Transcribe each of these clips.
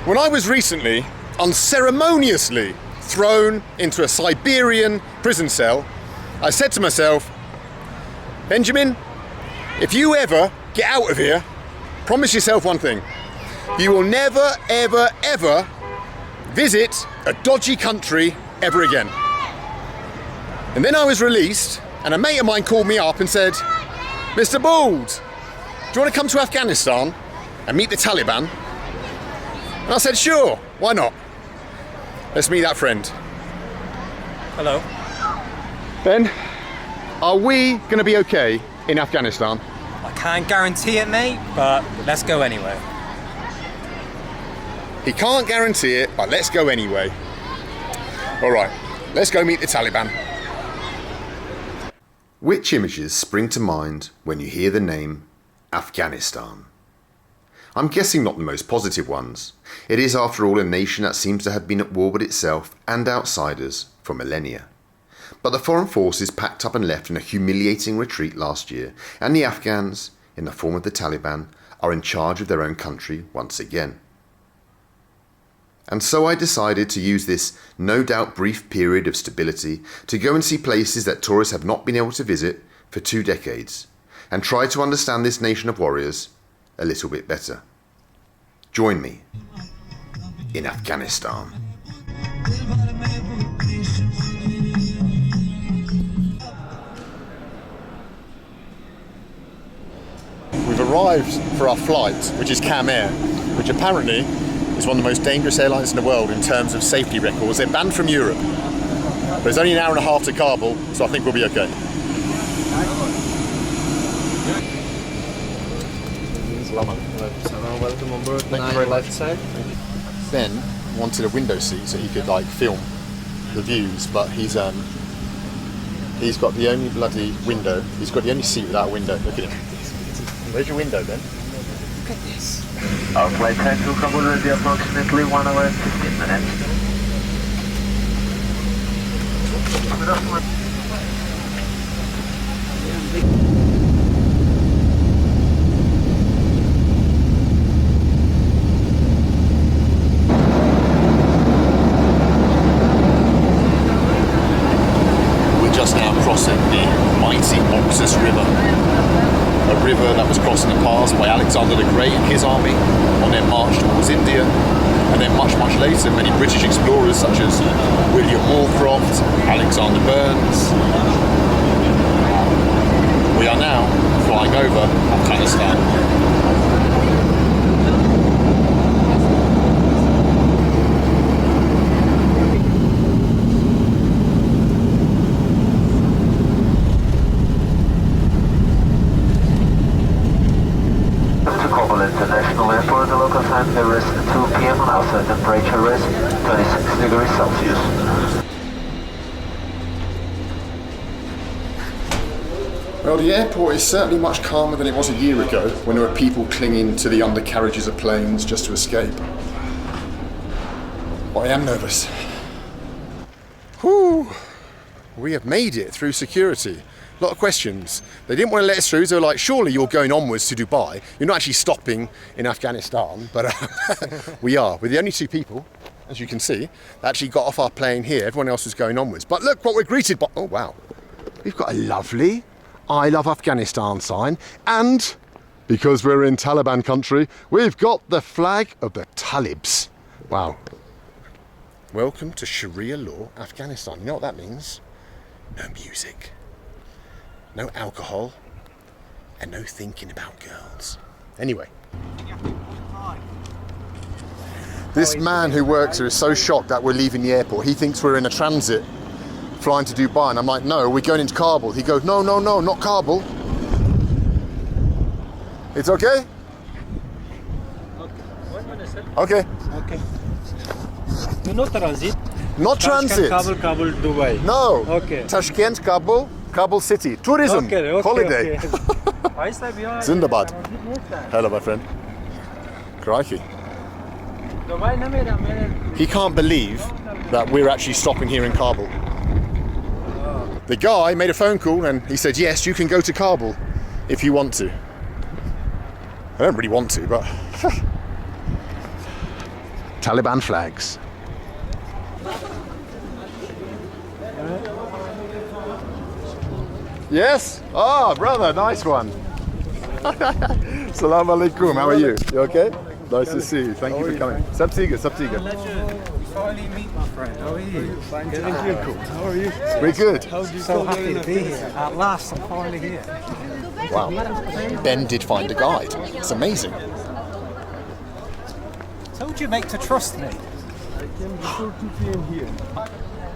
When I was recently unceremoniously thrown into a Siberian prison cell, I said to myself, Benjamin, if you ever get out of here, promise yourself one thing. You will never, ever, ever visit a dodgy country ever again. And then I was released, and a mate of mine called me up and said, Mr. Bald, do you want to come to Afghanistan and meet the Taliban? And I said, sure, why not? Let's meet that friend. Hello. Ben, are we going to be okay in Afghanistan? I can't guarantee it, mate, but let's go anyway. He can't guarantee it, but let's go anyway. All right, let's go meet the Taliban. Which images spring to mind when you hear the name Afghanistan? I'm guessing not the most positive ones. It is, after all, a nation that seems to have been at war with itself and outsiders for millennia. But the foreign forces packed up and left in a humiliating retreat last year, and the Afghans, in the form of the Taliban, are in charge of their own country once again. And so I decided to use this no doubt brief period of stability to go and see places that tourists have not been able to visit for 2 decades, and try to understand this nation of warriors a little bit better. Join me in Afghanistan. We've arrived for our flight, which is Cam Air, which apparently is one of the most dangerous airlines in the world in terms of safety records. They're banned from Europe. But it's only an hour and a half to Kabul, so I think we'll be okay. Welcome on board. Thank you very much. Ben wanted a window seat so he could film the views, but he's got the only bloody window. He's got the only seat without a window. Look at him. Where's your window, Ben? Look at this. Our flight time to Kabul will be approximately 1 hour and 15 minutes. We're just now crossing the mighty Oxus River. A river that was crossed in the past by Alexander the Great and his army on their march towards India, and then much later many British explorers such as William Moorcroft, Alexander Burns. We are now flying over Afghanistan. International Airport, the local time there is 2 p.m. and outside temperature is 26 degrees Celsius. Well, the airport is certainly much calmer than it was a year ago when there were people clinging to the undercarriages of planes just to escape. But I am nervous. Whew! We have made it through security. A lot of questions. They didn't want to let us through, so they were like, surely you're going onwards to Dubai. You're not actually stopping in Afghanistan, but we are. We're the only 2 people, as you can see, that actually got off our plane here. Everyone else was going onwards. But look what we're greeted by. Oh, wow. We've got a lovely I Love Afghanistan sign. And because we're in Taliban country, we've got the flag of the Talibs. Wow. Welcome to Sharia law Afghanistan. You know what that means? No music. No alcohol, and no thinking about girls. Anyway. This man who works here is so shocked that we're leaving the airport. He thinks we're in a transit flying to Dubai, and I'm like, no, we're going into Kabul. He goes, no, not Kabul. It's okay? Okay. Okay. You know transit? Not transit. Kabul, Dubai. No. Okay. Tashkent, Kabul city. Tourism. Holiday. Okay. Zindabad. Hello, my friend. Crikey. He can't believe that we're actually stopping here in Kabul. The guy made a phone call and he said, yes, you can go to Kabul if you want to. I don't really want to, but Taliban flags. Yes? Oh, brother, nice one. Salam alaikum, how are you? You okay? Nice to see you. Thank you for coming. Sabtiga, Sabtiga. Finally meet my friend. How are you? Thank you. How are you? We're good. So happy to be here. At last, I'm finally here. Wow. Ben did find a guide. It's amazing. Told you, mate, to trust me. I came before 2 p.m. here.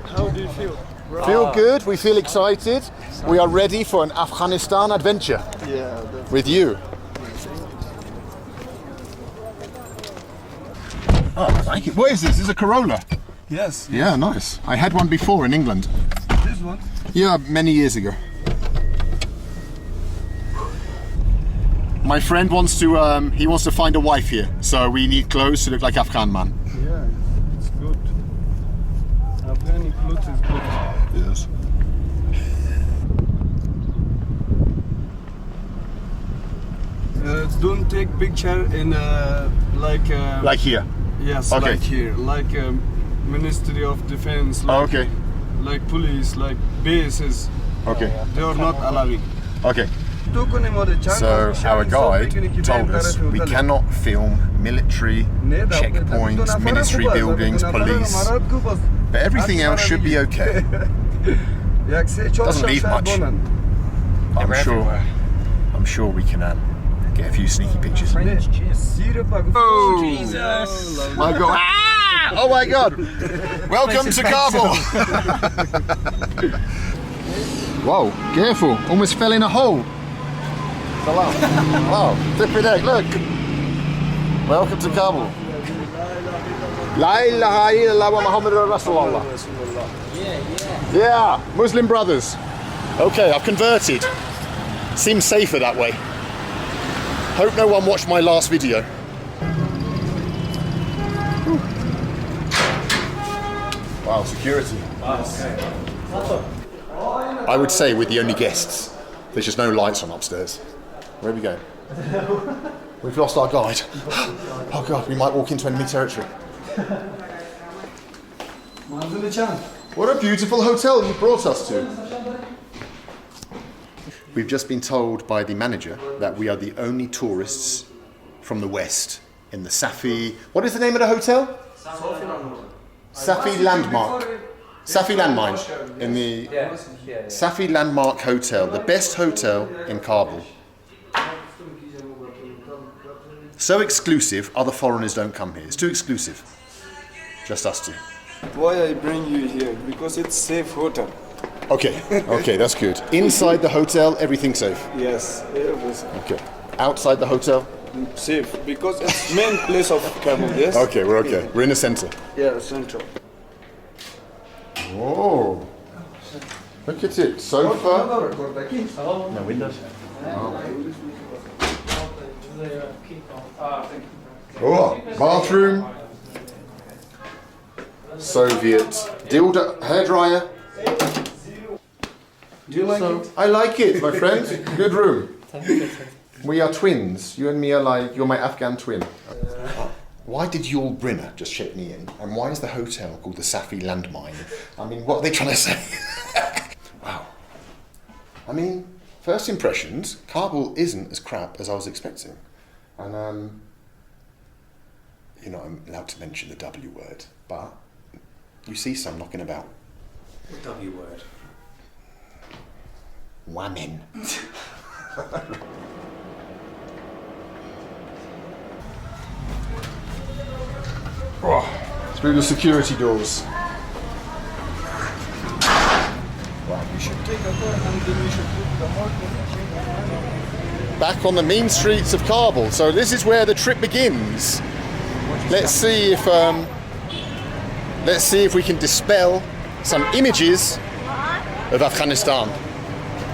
How do you feel? Feel good, we feel excited. We are ready for an Afghanistan adventure Yeah. with you. Oh, I like it. What is this? This is a Corolla. Yes. Yeah, nice. I had one before in England. This one? Yeah, many years ago. My friend wants to find a wife here, so we need clothes to look like Afghan man. Yeah, it's good. Afghani clothes is good. Yes. Don't take picture in Like here. yes, Okay. like here, like Ministry of Defense, like, Oh, okay. like police, like bases. Okay. They are not allowing. Okay. So our guide told us we cannot film military checkpoints, military buildings, police, but everything else should be okay. Doesn't need much. I'm sure we can get a few sneaky pictures. Oh, Jesus. my God! Ah! Oh my God! Welcome to Kabul. Whoa! Careful! Almost fell in a hole. Salam. Wow! Flipping egg! Look. Welcome to Kabul. La ilaha illallah wa Muhammadur Rasulullah. Yeah, Muslim brothers. Okay, I've converted. Seems safer that way. Hope no one watched my last video. Wow, security. I would say we're the only guests. There's just no lights on upstairs. Where are we going? We've lost our guide. Oh God, we might walk into enemy territory. What a beautiful hotel you brought us to. We've just been told by the manager that we are the only tourists from the West in the Safi... What is the name of the hotel? Safi Landmark. Safi Landmine. In the Safi Landmark Hotel. The best hotel in Kabul. So exclusive, other foreigners don't come here. It's too exclusive. Just us two. Why I bring you here? Because it's safe hotel. Okay, okay, that's good. Inside the hotel, everything's safe. Yes, everything Okay. Outside the hotel? safe because it's main place of Kabul. Yes. Okay, we're okay. We're in the center. Yeah, central. Whoa. Look at it. Sofa. No windows. Oh, bathroom. Soviet. Dildo. Hairdryer. Do you like it? I like it, my friend. Good room. We are twins. You and me are like, you're my Afghan twin. Why did Yul Brynner just check me in? And why is the hotel called the Safi Landmine? I mean, what are they trying to say? Wow. I mean, first impressions, Kabul isn't as crap as I was expecting. And, you're not allowed to mention the W word, but you see some knocking about. What W word? Women. Oh, through the security doors. Wow, we should Take a car and then we should put the market. back on the mean streets of Kabul. So this is where the trip begins. Let's see if we can dispel some images of Afghanistan.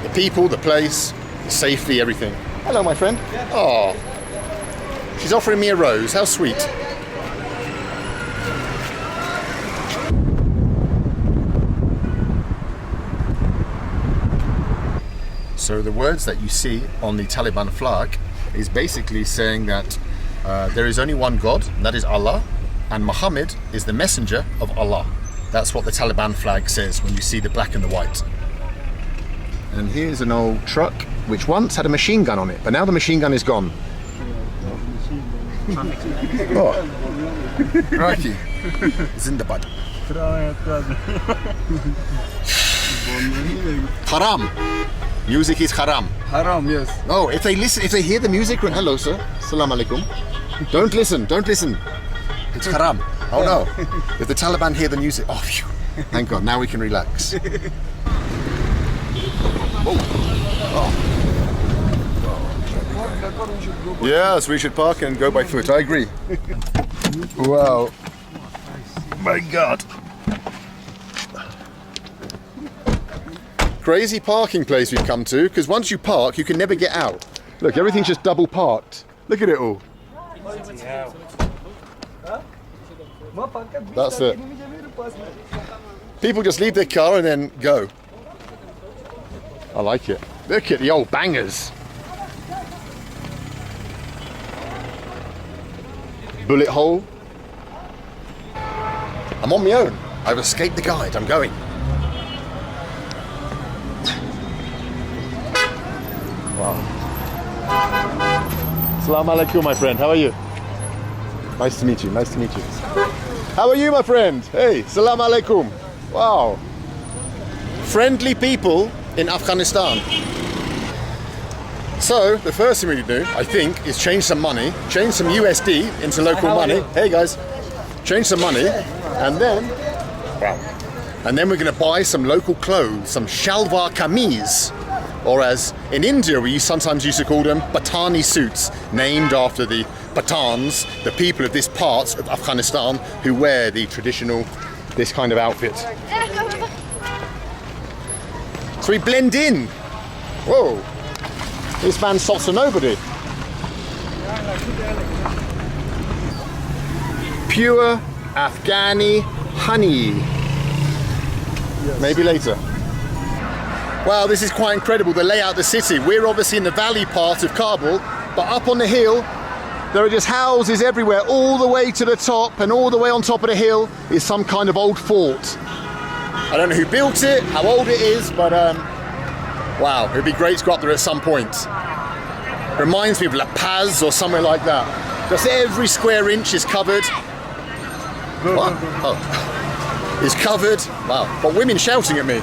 The people, the place, the safety, everything. Hello, my friend. Oh, she's offering me a rose. How sweet. So the words that you see on the Taliban flag is basically saying that there is only one God, and that is Allah, and Muhammad is the messenger of Allah. That's what the Taliban flag says when you see the black and the white. And here's an old truck which once had a machine gun on it, but now the machine gun is gone. Oh, righty. Zindabad. Haram. Music is haram. Haram, yes. Oh, if they hear the music, hello sir, salam alaikum. Don't listen. It's haram. Oh no. If the Taliban hear the music, oh phew. Thank God, now we can relax. Oh. Yes, we should park and go by foot, I agree. Wow. My God. Crazy parking place we've come to, because once you park, you can never get out. Look, everything's just double parked. Look at it all. That's it. People just leave their car and then go. I like it. Look at the old bangers. Bullet hole. I'm on my own. I've escaped the guide. I'm going. Wow. Assalamu alaikum, my friend. How are you? Nice to meet you. Nice to meet you. How are you, my friend? Hey, salam alaikum. Wow. Friendly people in Afghanistan. So, the first thing we do, I think, is change some money, change some USD into local money. Hey guys, change some money, and then, wow. And then we're going to buy some local clothes, some shalwar kameez, or as in India we sometimes used to call them Patani suits, named after the Pathans, the people of this part of Afghanistan who wear the traditional, this kind of outfit. So we blend in. Whoa, this man salts for nobody. Pure Afghani honey. Yes. Maybe later. Wow, this is quite incredible, the layout of the city. We're obviously in the valley part of Kabul, but up on the hill, there are just houses everywhere, all the way to the top, and all the way on top of the hill is some kind of old fort. I don't know who built it, how old it is, but wow, it'd be great to go up there at some point. Reminds me of La Paz or somewhere like that. Just every square inch is covered. What? Oh. Is covered, wow, got women shouting at me.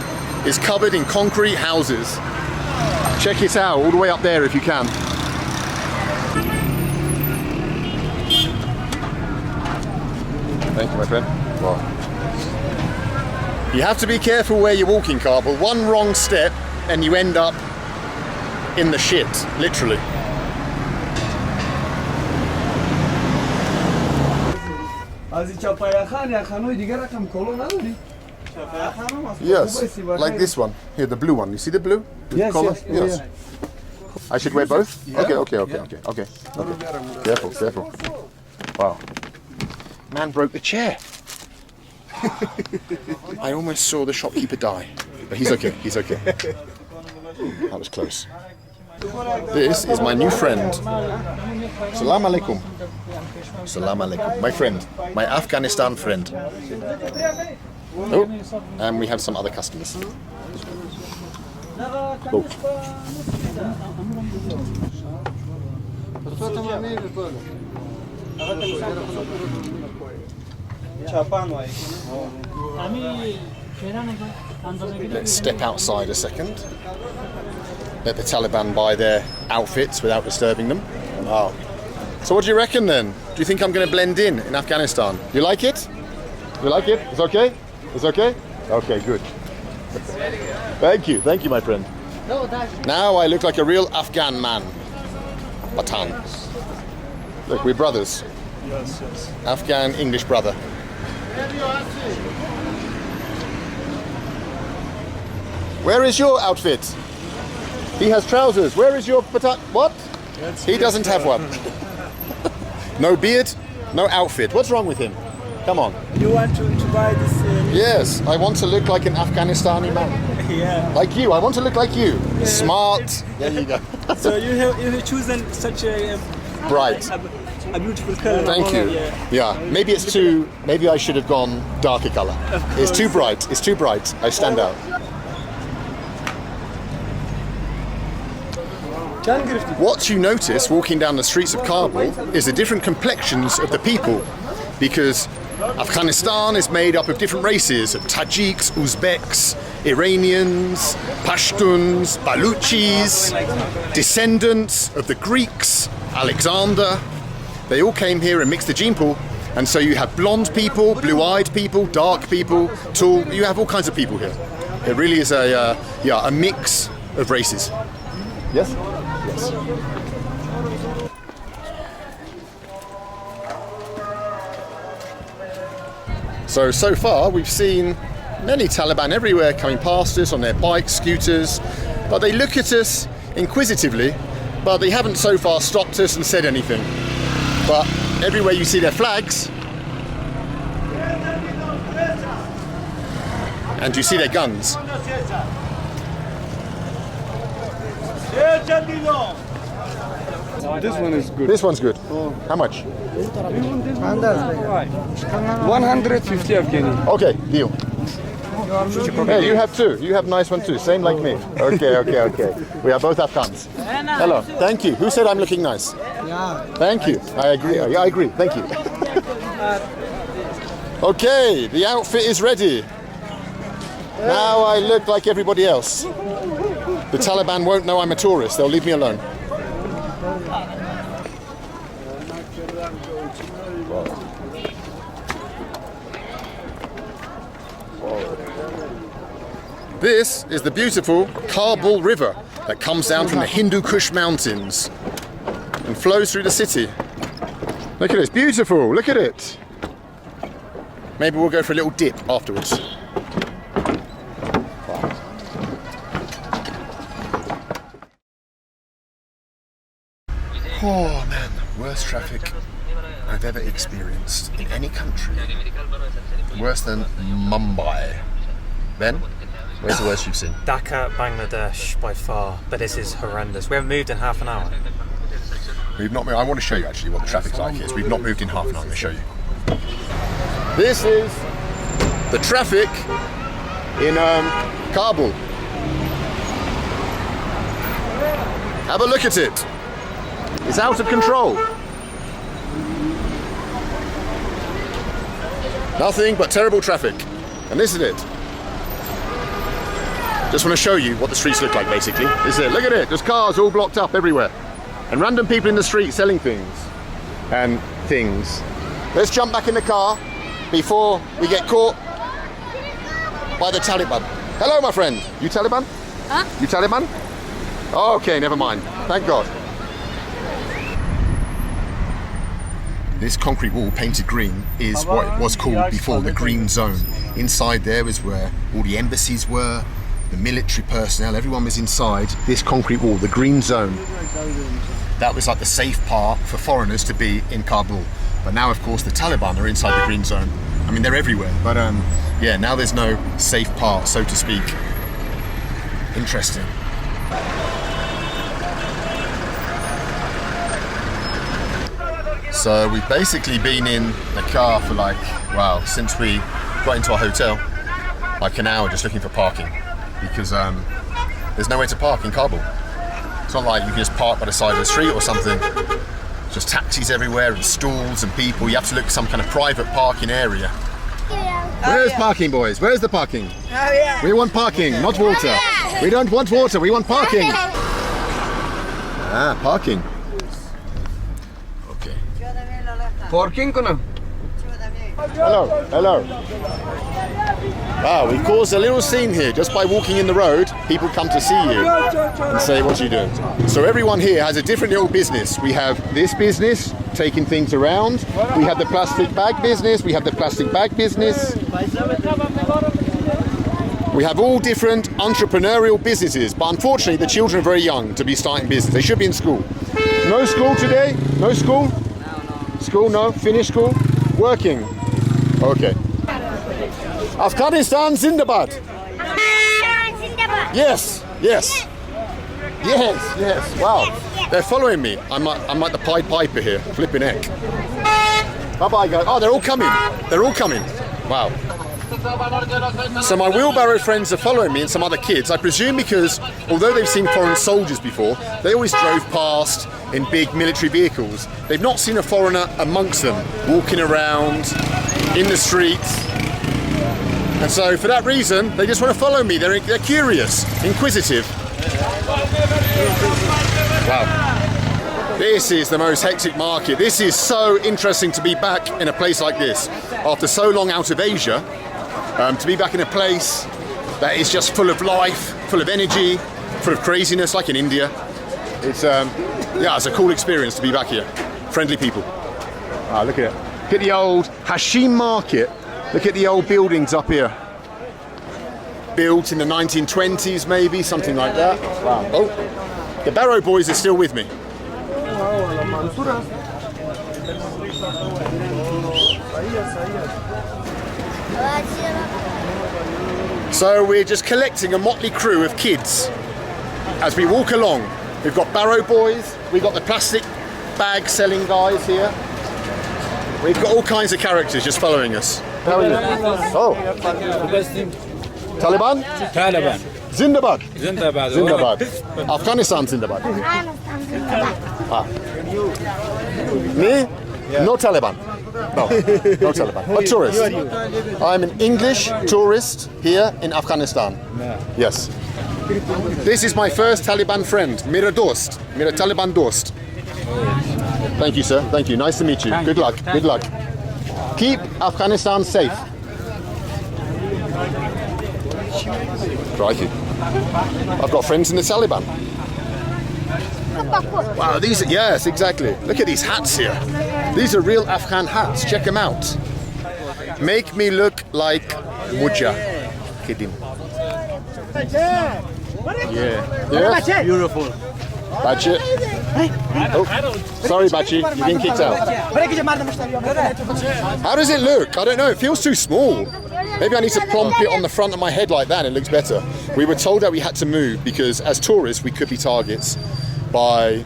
Is covered in concrete houses. Check it out, all the way up there if you can. Thank you, my friend. Wow. You have to be careful where you're walking, Kabul. One wrong step and you end up in the shit, literally. Yes, like this one. Here, the blue one. You see the blue? The yes, collar? yes. I should wear both? Yeah. Okay. Careful. Wow. Man broke the chair. I almost saw the shopkeeper die. But he's okay. That was close. This is my new friend. Salam alaikum. Salam alaikum. My friend. My Afghanistan friend. Oh, and we have some other customers. Oh. Let's step outside a second. Let the Taliban buy their outfits without disturbing them. Wow. So what do you reckon then? Do you think I'm going to blend in Afghanistan? You like it? You like it? It's okay? It's okay? Okay, good. Thank you, my friend. Now I look like a real Afghan man. Pathan. Look, we're brothers. Yes. Afghan English brother. Where is your outfit? He has trousers. Where is your Pathan? What? He doesn't have one. No beard, no outfit. What's wrong with him? Come on. You want to buy this? Yes, I want to look like an Afghanistani man. Yeah. Like you, I want to look like you. Yeah. Smart. There you go. So you have chosen such a bright. a beautiful color. Thank you. Yeah, maybe it's too. Maybe I should have gone darker color. It's too bright. It's too bright. I stand out. What you notice walking down the streets of Kabul is the different complexions of the people, because Afghanistan is made up of different races of Tajiks, Uzbeks, Iranians, Pashtuns, Baluchis, descendants of the Greeks, Alexander. They all came here and mixed the gene pool, and so you have blonde people, blue-eyed people, dark people, tall. You have all kinds of people here. It really is a mix of races. Yes? Yes. So far we've seen many Taliban everywhere coming past us on their bikes, scooters, but they look at us inquisitively, but they haven't so far stopped us and said anything. But everywhere you see their flags, and you see their guns. This one is good. This one's good. How much? 150 Afghani. Okay, deal. Hey, you have two. You have nice one too. Same like me. Okay. We are both Afghans. Hello. Thank you. Who said I'm looking nice? Thank you. I agree. Yeah, I agree. Thank you. Okay, the outfit is ready. Now I look like everybody else. The Taliban won't know I'm a tourist. They'll leave me alone. This is the beautiful Kabul River that comes down from the Hindu Kush Mountains and flows through the city. Look at it, it's beautiful, look at it. Maybe we'll go for a little dip afterwards. Oh man, worst traffic I've ever experienced in any country. Worse than Mumbai. Ben? Where's the worst you've seen? Dhaka, Bangladesh, by far. But this is horrendous. We haven't moved in half an hour. We've not moved. I want to show you actually what the traffic's like here. We've not moved in half an hour. I'm going to show you. This is the traffic in Kabul. Have a look at it. It's out of control. Nothing but terrible traffic. And this is it. Just want to show you what the streets look like, basically. This is it. Look at it. There's cars all blocked up everywhere. And random people in the street selling things. And things. Let's jump back in the car before we get caught by the Taliban. Hello, my friend. You Taliban? Huh? You Taliban? Oh, okay, never mind. Thank God. This concrete wall painted green is what it was called before the green zone. Inside there was where all the embassies were, the military personnel, everyone was inside this concrete wall, the green zone. That was like the safe part for foreigners to be in Kabul. But now, of course, the Taliban are inside the green zone. I mean, they're everywhere, but yeah, now there's no safe part, so to speak. Interesting. So we've basically been in the car for like, wow, since we got into our hotel, like an hour just looking for parking, because there's nowhere to park in Kabul. It's not like you can just park by the side of the street or something. Just taxis everywhere and stalls and people. You have to look for some kind of private parking area. Where's parking, boys? Where's the parking? We want parking, not water. We don't want water, we want parking. Ah, parking. Okay. Parking kuna. Hello, hello. Wow, we caused a little scene here just by walking in the road. People come to see you and say, what are you doing? So everyone here has a different little business. We have this business, taking things around. We have the plastic bag business. We have the plastic bag business. We have all different entrepreneurial businesses, but unfortunately the children are very young to be starting business. They should be in school. No school today? No school? School, no? Finish school? Working? Okay. Afghanistan Zindabad. Yes, yes. Yes, yes. Wow. They're following me. I'm like the Pied Piper here. Flipping heck. Bye-bye, guys. Oh, they're all coming. They're all coming. Wow. So my wheelbarrow friends are following me and some other kids. I presume because, although they've seen foreign soldiers before, they always drove past in big military vehicles. They've not seen a foreigner amongst them, walking around, in the streets. And so for that reason, they just want to follow me. They're curious, inquisitive. Wow. This is the most hectic market. This is so interesting to be back in a place like this. After so long out of Asia, to be back in a place that is just full of life, full of energy, full of craziness, like in India. It's it's a cool experience to be back here. Friendly people. Look at it. Look at the old Hashim market. Look at the old buildings up here. Built in the 1920s, maybe, something like that. Wow. Oh, the Barrow boys are still with me. So we're just collecting a motley crew of kids as we walk along. We've got Barrow boys, we've got the plastic bag selling guys here. We've got all kinds of characters just following us. How are you? Oh. Taliban? Taliban. Zindabad. Zindabad. Zindabad. Afghanistan Zindabad. Me? No Taliban. No Taliban. A tourist. I'm an English tourist here in Afghanistan. Yes. This is my first Taliban friend. Mera dost. Mera Taliban dost. Thank you, sir. Thank you. Nice to meet you. Good luck. Good luck. Keep Afghanistan safe. Crikey. I've got friends in the Taliban. Wow, these are, yes, exactly. Look at these hats here. These are real Afghan hats. Check them out. Make me look like Mujah. Kidding. Yeah. Yeah. Beautiful. Bachi. Oh, sorry, Bachi. You've been kicked out. How does it look? I don't know. It feels too small. Maybe I need to plump it on the front of my head like that and it looks better. We were told that we had to move because as tourists we could be targets by,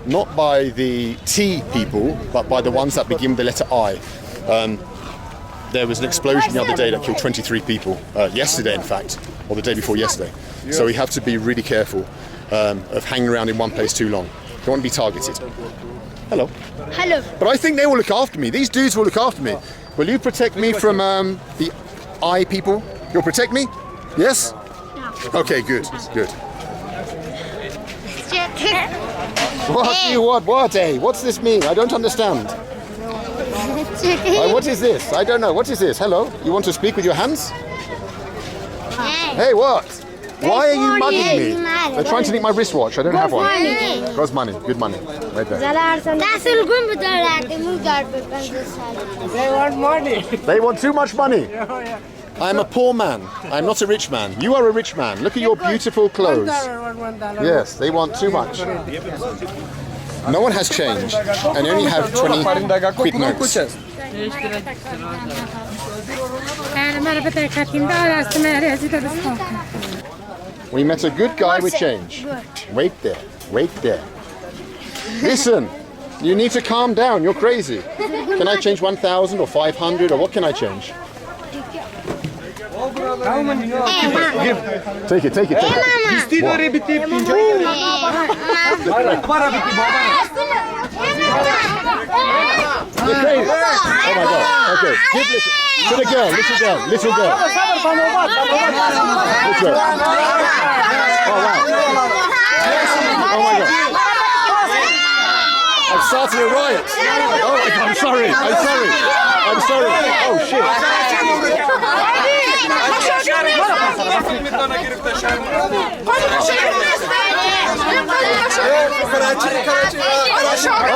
not by the T people, but by the ones that begin with the letter I. There was an explosion the other day that killed 23 people, yesterday in fact, or the day before yesterday. So we have to be really careful of hanging around in one place too long. Don't want to be targeted. Hello. Hello. But I think they will look after me. These dudes will look after me. Will you protect me from the I people? You'll protect me? Yes? No. Okay, good, good. What do you want? What, eh? What's this mean? I don't understand. What is this? I don't know. What is this? Hello? You want to speak with your hands? Hey, what? Why are you mugging me? They're trying to nick my wristwatch. I don't have one. Cost money. Good money. Right there. They want money. They want too much money. I'm a poor man. I'm not a rich man. You are a rich man. Look at your beautiful clothes. Yes, they want too much. No one has change and only have 20 quid notes. We met a good guy with change. Wait there. Wait there. Listen, you need to calm down. You're crazy. Can I change 1,000 or 500 or what can I change? Take it, take it, take it. You're crazy. Oh my God. Okay. Give listen. Little girl, little girl, little girl. Little girl. Oh wow. Oh my God. I've started a riot. Oh, I'm sorry. I'm sorry. I'm sorry. Oh shit.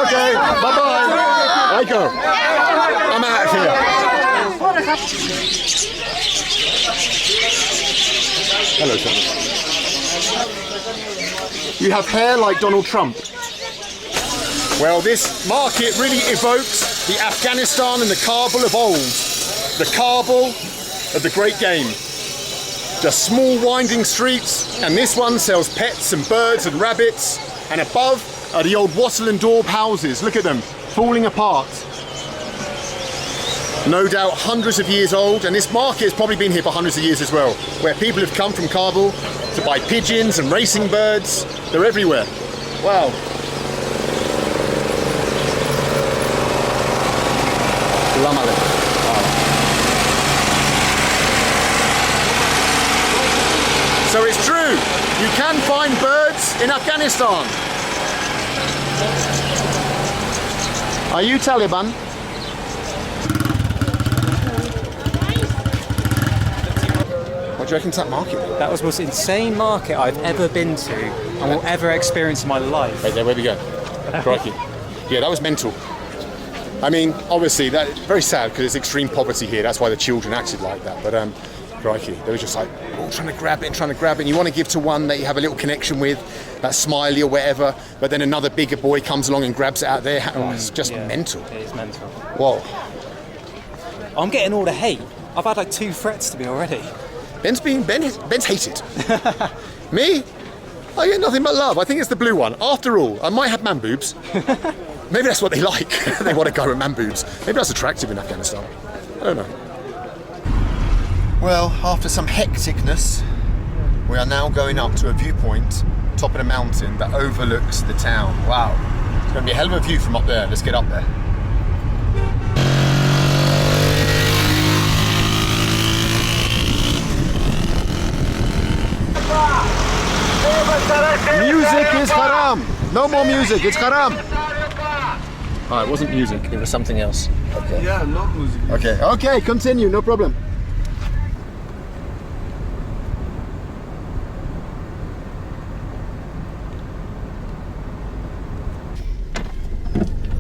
Okay, bye-bye. I go. I'm out of here. Hello, sir. You have hair like Donald Trump. Well, this market really evokes the Afghanistan and the Kabul of old. The Kabul of the Great Game. Just small winding streets, and this one sells pets and birds and rabbits. And above are the old wattle and daub houses. Look at them, falling apart. No doubt hundreds of years old, and this market has probably been here for hundreds of years as well, where people have come from Kabul to buy pigeons and racing birds. They're everywhere. Wow. So it's true, you can find birds in Afghanistan. Are you Taliban? What do you reckon to that market? That was the most insane market I've ever been to and will ever experience in my life. Right there, where we go? Crikey. Yeah, that was mental. I mean, obviously, that's very sad because there's extreme poverty here. That's why the children acted like that. But crikey, they were just like all trying to grab it and trying to grab it. And you want to give to one that you have a little connection with, that smiley or whatever. But then another bigger boy comes along and grabs it out there. Oh, it's just mental. It is mental. Whoa. I'm getting all the hate. I've had like 2 threats to me already. Ben's hated. Me? I get nothing but love. I think it's the blue one. After all, I might have man boobs. Maybe that's what they like. They want a guy with man boobs. Maybe that's attractive in Afghanistan. I don't know. Well, after some hecticness, we are now going up to a viewpoint, top of the mountain, that overlooks the town. Wow. It's going to be a hell of a view from up there. Let's get up there. Music is haram. No more music. It's haram. Oh, it wasn't music. It was something else. Okay. Yeah, not music. Okay. Okay. Continue. No problem.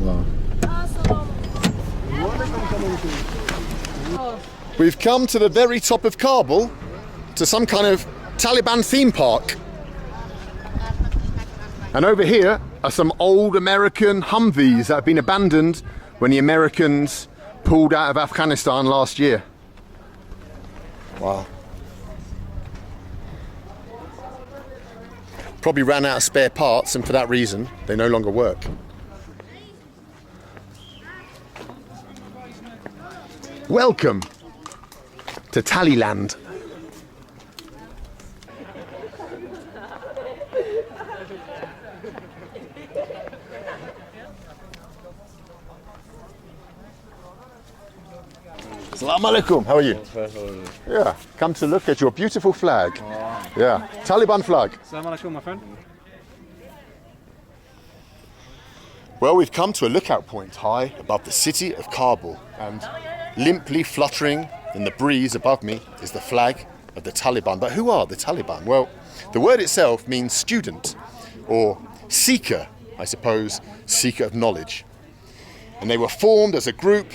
Wow. We've come to the very top of Kabul, to some kind of Taliban theme park. And over here are some old American Humvees that have been abandoned when the Americans pulled out of Afghanistan last year. Wow. Probably ran out of spare parts, and for that reason, they no longer work. Welcome to Taliban. Assalamu alaikum, how are you? Yeah, come to look at your beautiful flag. Yeah, Taliban flag. Assalamu alaikum, my friend. Well, we've come to a lookout point high above the city of Kabul, and limply fluttering in the breeze above me is the flag of the Taliban. But who are the Taliban? Well, the word itself means student, or seeker, I suppose, seeker of knowledge. And they were formed as a group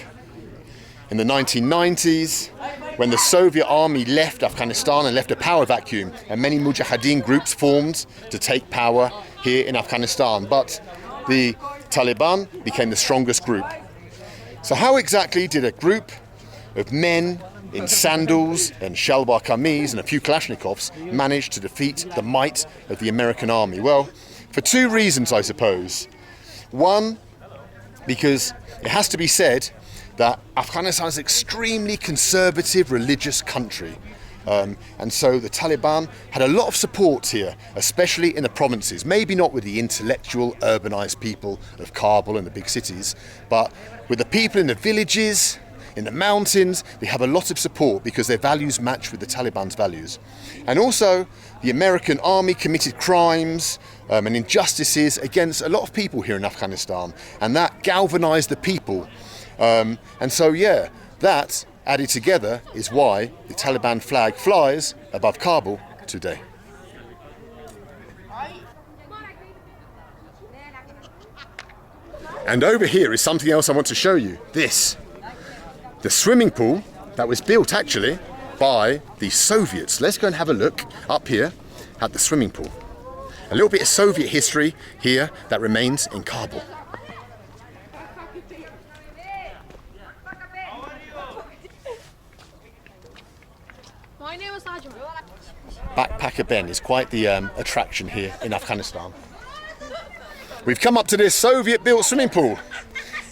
in the 1990s, when the Soviet army left Afghanistan and left a power vacuum, and many mujahideen groups formed to take power here in Afghanistan. But the Taliban became the strongest group. So how exactly did a group of men in sandals and shalwar kameez and a few Kalashnikovs manage to defeat the might of the American army? Well, for 2 reasons, I suppose. One, because it has to be said that Afghanistan is an extremely conservative religious country. And so the Taliban had a lot of support here, especially in the provinces. Maybe not with the intellectual, urbanized people of Kabul and the big cities, but with the people in the villages, in the mountains, they have a lot of support because their values match with the Taliban's values. And also, the American army committed crimes and injustices against a lot of people here in Afghanistan, and that galvanized the people. And so, yeah, that added together is why the Taliban flag flies above Kabul today. And over here is something else I want to show you. This, the swimming pool that was built actually by the Soviets. Let's go and have a look up here at the swimming pool. A little bit of Soviet history here that remains in Kabul. Backpacker Ben is quite the attraction here in Afghanistan. We've come up to this Soviet-built swimming pool,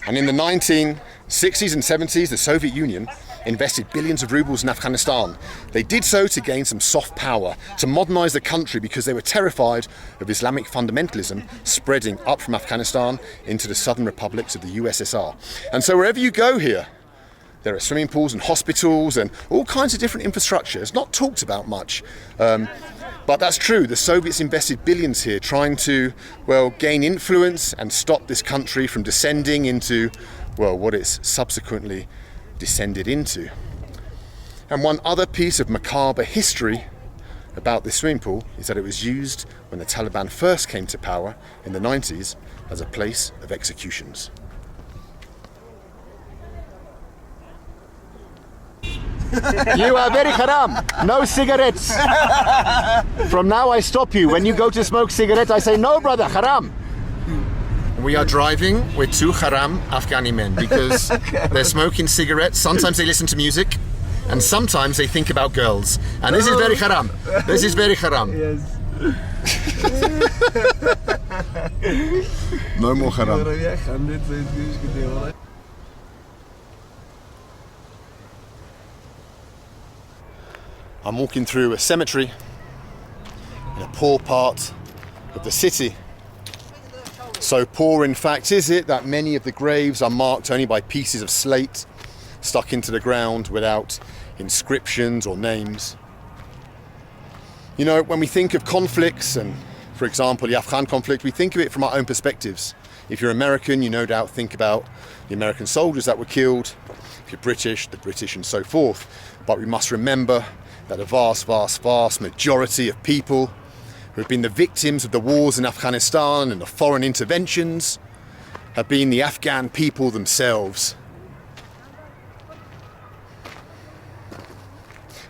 and in the 1960s and 70s, the Soviet Union invested billions of rubles in Afghanistan. They did so to gain some soft power, to modernise the country because they were terrified of Islamic fundamentalism spreading up from Afghanistan into the southern republics of the USSR. And so wherever you go here, there are swimming pools and hospitals and all kinds of different infrastructure. It's not talked about much, but that's true. The Soviets invested billions here trying to, well, gain influence and stop this country from descending into, well, what it's subsequently descended into. And one other piece of macabre history about this swimming pool is that it was used when the Taliban first came to power in the 90s as a place of executions. You are very haram. No cigarettes. From now I stop you. When you go to smoke cigarettes, I say, no, brother, haram. We are driving with two haram Afghani men because they're smoking cigarettes. Sometimes they listen to music and sometimes they think about girls. And this is very haram. This is very haram. Yes. No more haram. I'm walking through a cemetery in a poor part of the city. So poor, in fact, is it that many of the graves are marked only by pieces of slate stuck into the ground without inscriptions or names. You know, when we think of conflicts, and for example the Afghan conflict, we think of it from our own perspectives. If you're American, you no doubt think about the American soldiers that were killed. If you're British, the British and so forth. But we must remember that a vast majority of people who have been the victims of the wars in Afghanistan and the foreign interventions have been the Afghan people themselves.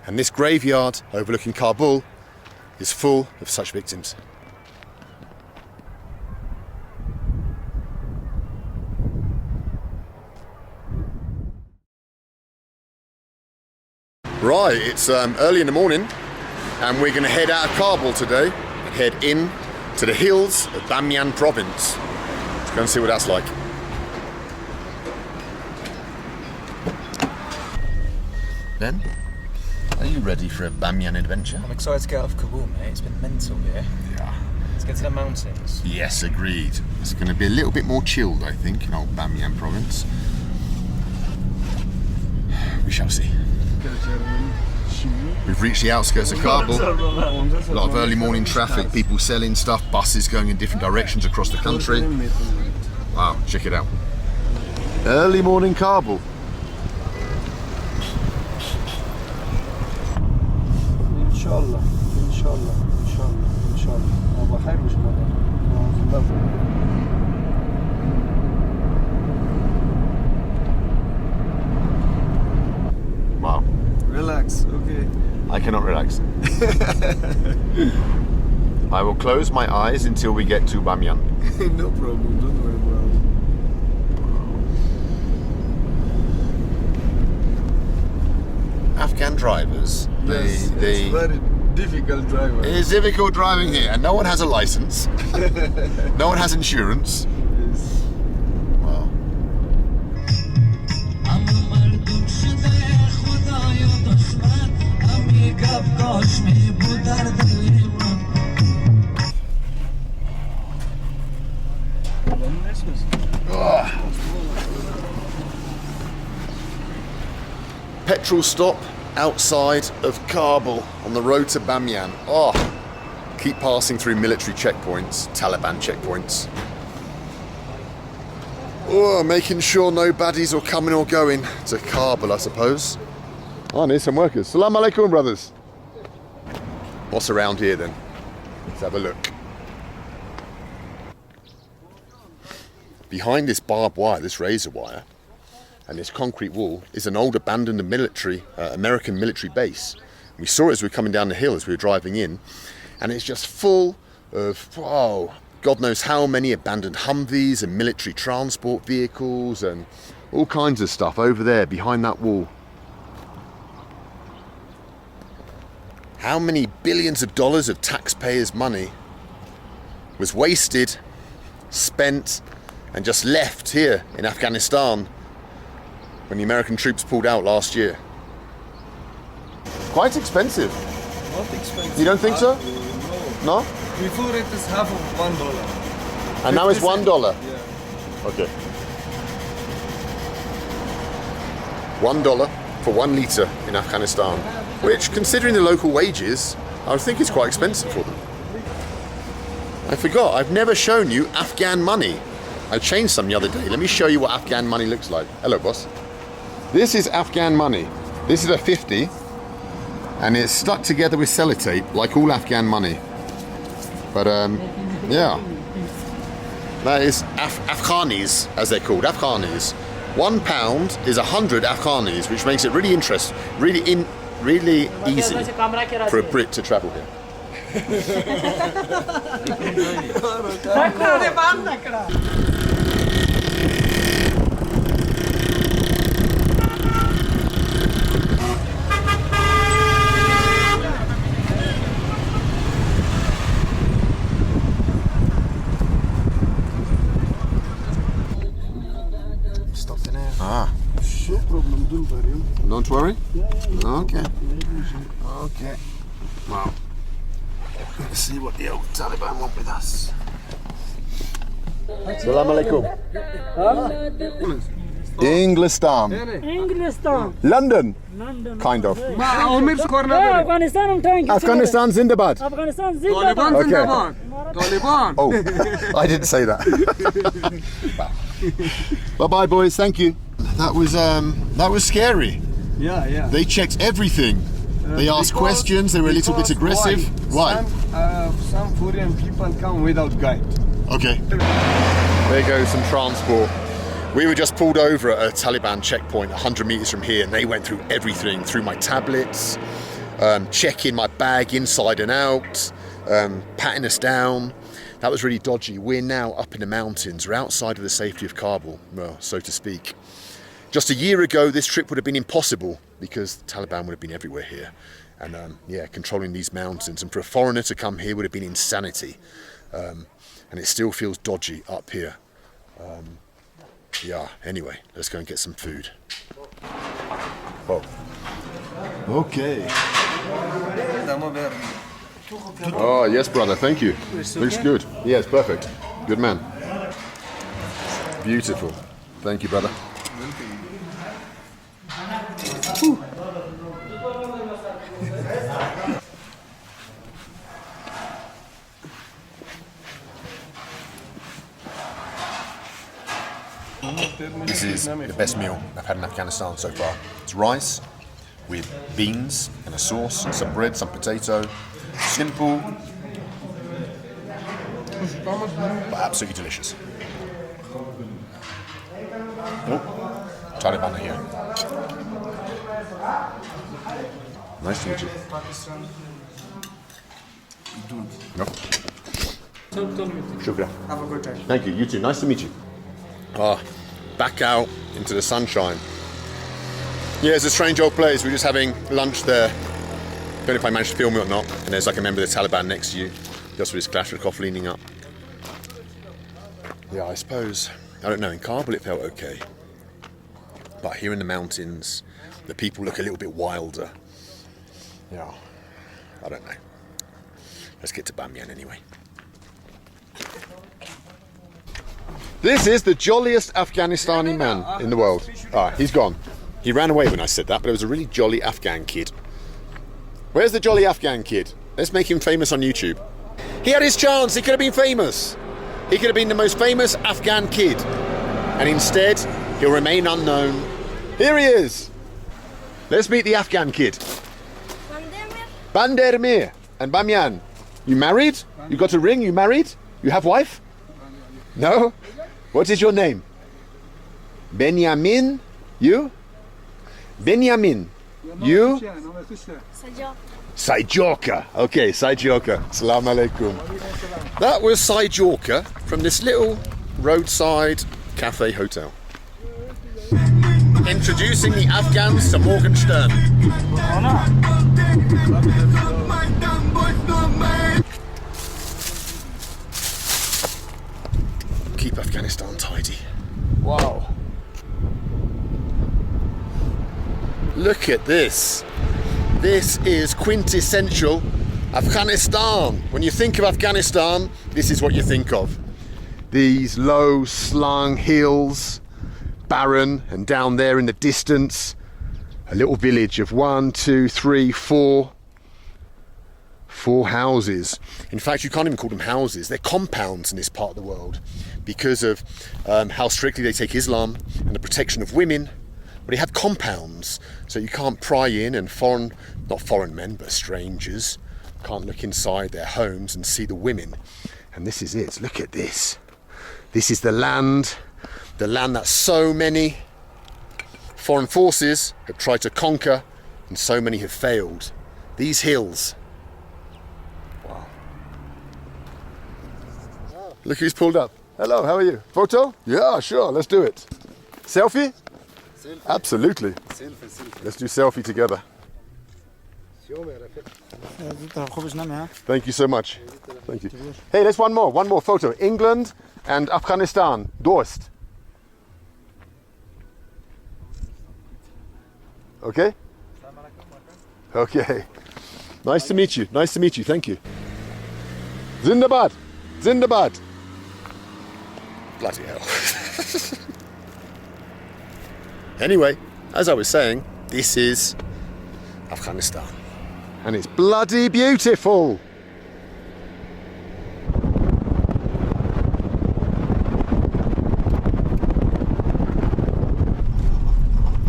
And this graveyard overlooking Kabul is full of such victims. Right, it's early in the morning and we're going to head out of Kabul today and head in to the hills of Bamyan province. Let's go and see what that's like. Ben, are you ready for a Bamyan adventure? I'm excited to get out of Kabul, mate. It's been mental here. Yeah. Let's get to the mountains. Yes, agreed. It's going to be a little bit more chilled, I think, in old Bamyan province. We shall see. We've reached the outskirts of Kabul. A lot of early morning traffic, people selling stuff, buses going in different directions across the country. Wow, check it out. Early morning Kabul. Inshallah, inshallah, inshallah, inshallah. Wow. Relax, okay. I cannot relax. I will close my eyes until we get to Bamyan. No problem, don't worry about it. Afghan drivers, Yes, it's very difficult driver. It is difficult driving here, and no one has a license. No one has insurance. Yes. Wow. Petrol stop outside of Kabul on the road to Bamyan. Oh, keep passing through military checkpoints, Taliban checkpoints. Oh, making sure no baddies are coming or going to Kabul, I suppose. Oh, there's some workers. Salam alaikum, brothers. What's around here then? Let's have a look. Behind this barbed wire, this razor wire, and this concrete wall is an old abandoned American military base. We saw it as we were coming down the hill as we were driving in, and it's just full of, wow, God knows how many abandoned Humvees and military transport vehicles and all kinds of stuff over there behind that wall. How many billions of dollars of taxpayers' money was wasted, spent, and just left here in Afghanistan when the American troops pulled out last year? Quite expensive. Not expensive. You don't think so? No. No? Before it is half of $1. And now it's 50 $1. cents. Yeah. Okay. $1 for 1 litre in Afghanistan, which, considering the local wages, I would think is quite expensive for them. I forgot, I've never shown you Afghan money. I changed some the other day. Let me show you what Afghan money looks like. Hello, boss. This is Afghan money. This is a 50, and it's stuck together with sellotape, like all Afghan money. But, yeah. That is Afghanis, as they're called, Afghanis. £1 is 100 Afghanis, which makes it really interesting, really easy for a Brit to travel here. No problem, don't worry. Don't worry? Okay. Okay. Wow. Let's see what the old Taliban want with us. Assalamu alaikum. Englistan. Englistan. London. London. Kind of. Afghanistan, I'm trying to Afghanistan Zindabad. Afghanistan, Taliban Okay. Zindabad. Taliban. Oh, I didn't say that. Bye-bye, boys. Thank you. That was scary. Yeah. They checked everything. They asked questions. They were a little bit aggressive. Why? Some foreign people come without guide. Okay. There goes some transport. We were just pulled over at a Taliban checkpoint 100 meters from here, and they went through everything, through my tablets, checking my bag inside and out, patting us down. That was really dodgy. We're now up in the mountains. We're outside of the safety of Kabul, well, so to speak. Just a year ago, this trip would have been impossible because the Taliban would have been everywhere here. And controlling these mountains. And for a foreigner to come here would have been insanity. And it still feels dodgy up here. Anyway, let's go and get some food. Oh. Okay. Oh, yes, brother, thank you. Looks good. Yes, perfect. Good man. Beautiful. Thank you, brother. This is the best meal I've had in Afghanistan so far. It's rice with beans and a sauce, some bread, some potato. Simple, but absolutely delicious. Oh, Taliban are here. Nice to meet you. No. Shukran. Have a good time. Thank you. You too. Nice to meet you. Back out into the sunshine. Yeah, it's a strange old place. We're just having lunch there. Don't know if I managed to film it or not. And there's like a member of the Taliban next to you, just with his Kalashnikov leaning up. Yeah, I suppose, I don't know, in Kabul it felt okay. But here in the mountains, the people look a little bit wilder. Yeah, I don't know. Let's get to Bamyan anyway. This is the jolliest Afghanistani man in the world. He's gone. He ran away when I said that, but it was a really jolly Afghan kid. Where's the jolly Afghan kid? Let's make him famous on YouTube. He had his chance. He could have been famous. He could have been the most famous Afghan kid. And instead, he'll remain unknown. Here he is. Let's meet the Afghan kid. Bandimere and Bamyan. You married? You got a ring? You married? You have wife? No? What is your name? Benjamin? You? Benjamin. You? Sajorka. Okay, Sajorka. Assalamu alaikum. That was Sajorka from this little roadside cafe hotel. Introducing the Afghans to Morgenstern. Keep Afghanistan tidy. Wow. Look at this. This is quintessential Afghanistan. When you think of Afghanistan, this is what you think of. These low slung hills, barren, and down there in the distance, a little village of 1, 2, 3, 4 houses. In fact, you can't even call them houses. They're compounds in this part of the world because of how strictly they take Islam and the protection of women. But they have compounds, so you can't pry in, and not foreign men, but strangers can't look inside their homes and see the women. And this is it. Look at this. This is the land that so many foreign forces have tried to conquer, and so many have failed. These hills. Wow. Look who's pulled up. Hello, how are you? Photo? Yeah, sure, let's do it. Selfie? Selfie. Absolutely. Selfie. Let's do selfie together. Thank you so much. Thank you. Hey, there's one more photo. England and Afghanistan. Dost. Okay? Okay. Nice to meet you. Thank you. Zindabad. Bloody hell. Anyway, as I was saying, this is Afghanistan. And it's bloody beautiful.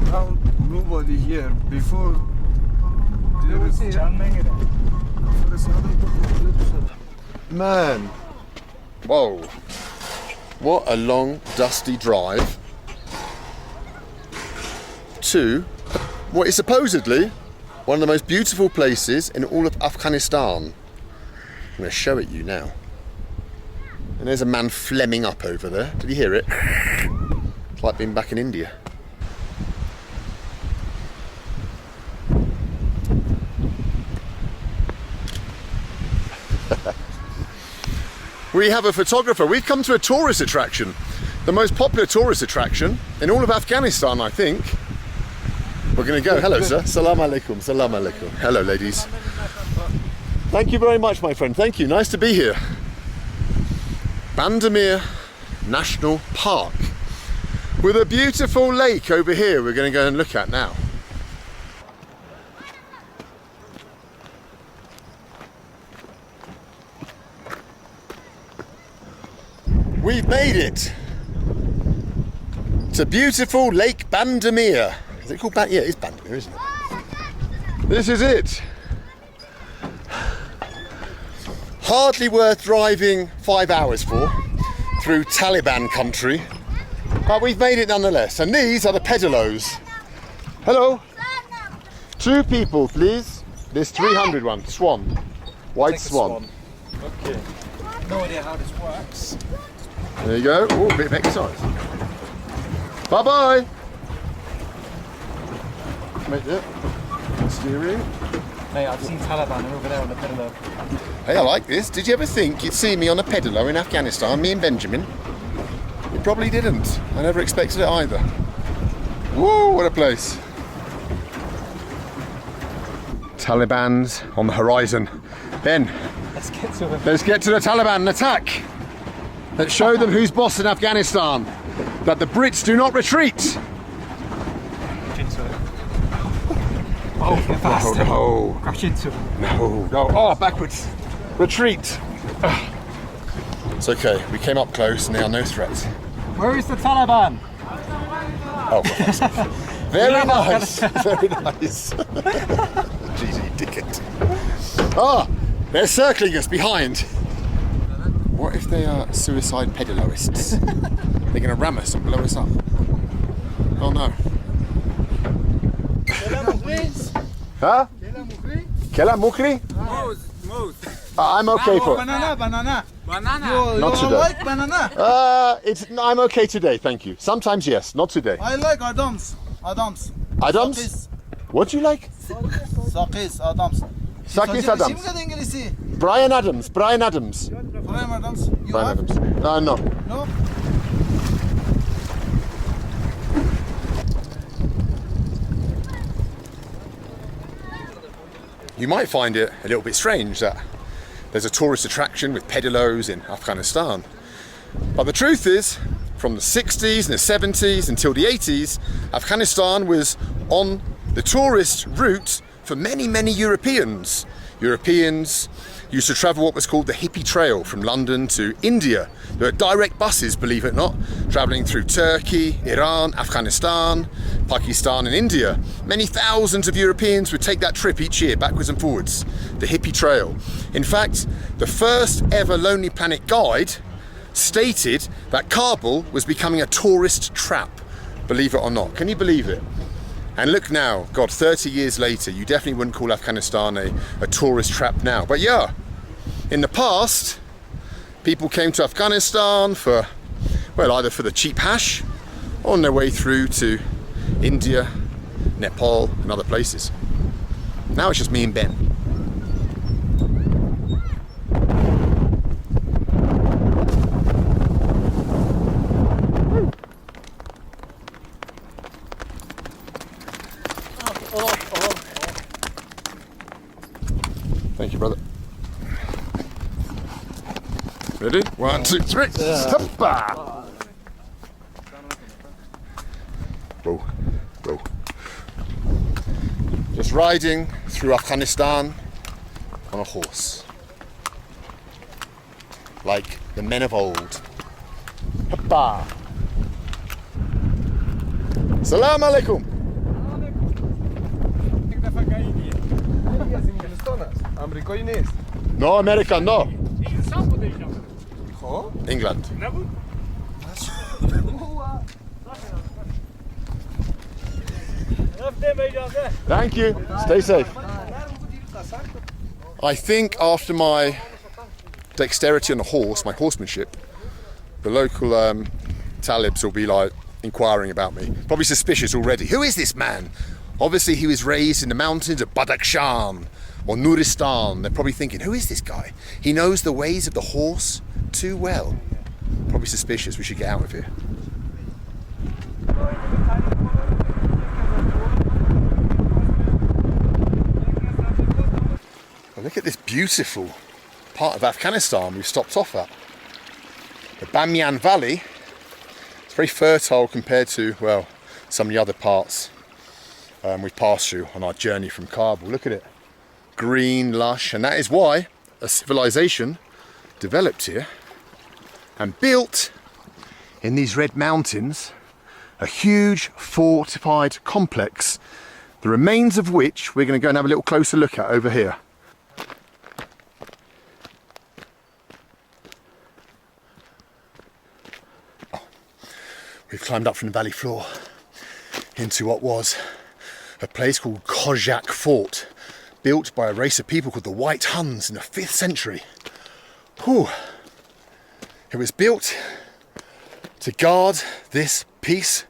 Now nobody here. Before there is Man. Whoa. What a long, dusty drive to what is supposedly one of the most beautiful places in all of Afghanistan. I'm going to show it you now. And there's a man flemming up over there. Did you hear it? It's like being back in India. We have a photographer. We've come to a tourist attraction. The most popular tourist attraction in all of Afghanistan, I think. We're going to go. Hello, sir. Salam alaikum. Salam alaikum. Hello, ladies. Thank you very much, my friend. Thank you. Nice to be here. Bandimere National Park. With a beautiful lake over here we're going to go and look at now. We've made it to beautiful Lake Bandimere. Is it called Bandimere? Yeah, it is Bandimere, isn't it? This is it. Hardly worth driving 5 hours for through Taliban country, but we've made it nonetheless. And these are the pedalos. Hello. 2 people, please. This 300 one, swan, white swan. Okay. No idea how this works. There you go. Oh, a bit of exercise. Bye bye. Make it. Steering. Mate, I've seen Taliban. They're over there on the pedalo. Hey, I like this. Did you ever think you'd see me on a pedalo in Afghanistan, me and Benjamin? You probably didn't. I never expected it either. Whoa, what a place. Taliban's on the horizon. Ben, Let's get to them. let's get to the Taliban and attack. Let's show them who's boss in Afghanistan. That the Brits do not retreat. Into it. Oh, get fast. No. Crash into it. No. Oh, backwards. Retreat. It's okay. We came up close and they are no threat. Where is the Taliban? Oh, very nice. Very nice. Jeez, you dickhead. Ah, they're circling us behind. What if they are suicide pedaloists? They're going to ram us and blow us up. Oh no. Huh? Kela Mukri? I'm okay for it. Banana. Not today. Like banana? I'm okay today, thank you. Sometimes yes, not today. I like Adams. Adams. Adams? Sakis. What do you like? Sakis Adams. Sakis Adams. Kim dedi İngilizce? Brian Adams. Brian Adams. Brian Adams. You Brian have? Adams. No. No? You might find it a little bit strange that there's a tourist attraction with pedalos in Afghanistan. But the truth is, from the 60s and the 70s until the 80s, Afghanistan was on the tourist route for many, many Europeans. Europeans used to travel what was called the hippie trail from London to India. There are direct buses, believe it or not, travelling through Turkey, Iran, Afghanistan, Pakistan and India. Many thousands of Europeans would take that trip each year, backwards and forwards, the hippie trail. In fact, the first ever Lonely Planet guide stated that Kabul was becoming a tourist trap, believe it or not. Can you believe it? And look now, God, 30 years later, you definitely wouldn't call Afghanistan a tourist trap now. But yeah, in the past, people came to Afghanistan for, well, either for the cheap hash or on their way through to India, Nepal and other places. Now it's just me and Ben. Thank you, brother. Ready? 1, 2, 3. Hoppa! Whoa, whoa. Just riding through Afghanistan on a horse. Like the men of old. Hoppa! Salam alaikum! آمریکایی نیست. No, America, no. خب England. Thank you. Stay safe. I think after my dexterity on the horse, my horsemanship, the local Talibs will be like inquiring about me. Probably suspicious already. Who is this man? Obviously he was raised in the mountains of Badakhshan or Nuristan. They're probably thinking, who is this guy? He knows the ways of the horse too well. Probably suspicious. We should get out of here. Well, look at this beautiful part of Afghanistan we've stopped off at. The Bamiyan Valley. It's very fertile compared to, well, some of the other parts we've passed through on our journey from Kabul. Look at it. Green, lush, and that is why a civilization developed here and built in these red mountains a huge fortified complex, the remains of which we're going to go and have a little closer look at over here. Oh, we've climbed up from the valley floor into what was a place called Kojak Fort, built by a race of people called the White Huns in the 5th century. Whew. It was built to guard this piece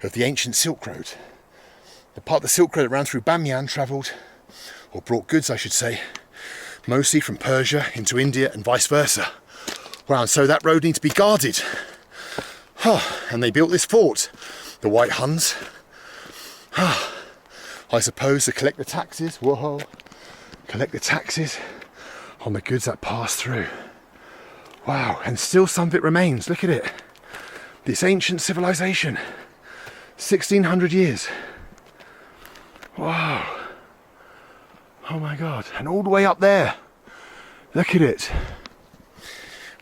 of the ancient Silk Road. The part of the Silk Road that ran through Bamiyan travelled, or brought goods I should say, mostly from Persia into India and vice versa. Wow, and so that road needs to be guarded. And they built this fort, the White Huns. I suppose to collect the taxes, whoa, collect the taxes on the goods that pass through. Wow, and still some of it remains, look at it. This ancient civilization, 1600 years. Wow. Oh my God, and all the way up there, look at it.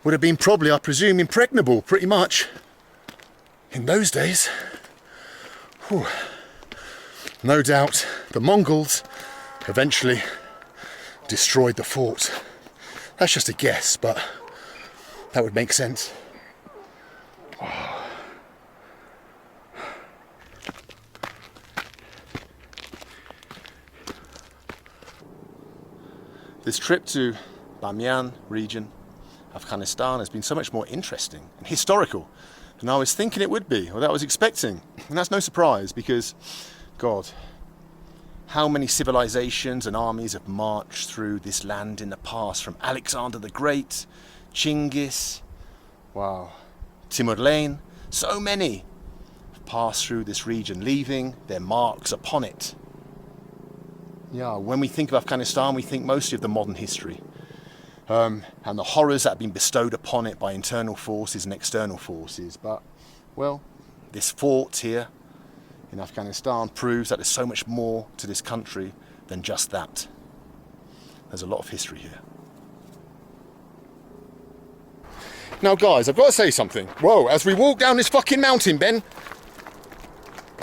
Would have been probably, I presume, impregnable, pretty much, in those days. Whew. No doubt the Mongols eventually destroyed the fort. That's just a guess, but that would make sense. Wow. This trip to Bamiyan region, Afghanistan, has been so much more interesting and historical than I was thinking it would be, or that I was expecting. And that's no surprise because, God, how many civilizations and armies have marched through this land in the past, from Alexander the Great, Chinggis, wow, Timur-Lenk, so many have passed through this region, leaving their marks upon it. Yeah, when we think of Afghanistan, we think mostly of the modern history and the horrors that have been bestowed upon it by internal forces and external forces. But, well, this fort here in Afghanistan proves that there's so much more to this country than just that. There's a lot of history here. Now guys, I've got to say something. Whoa, as we walk down this fucking mountain, Ben,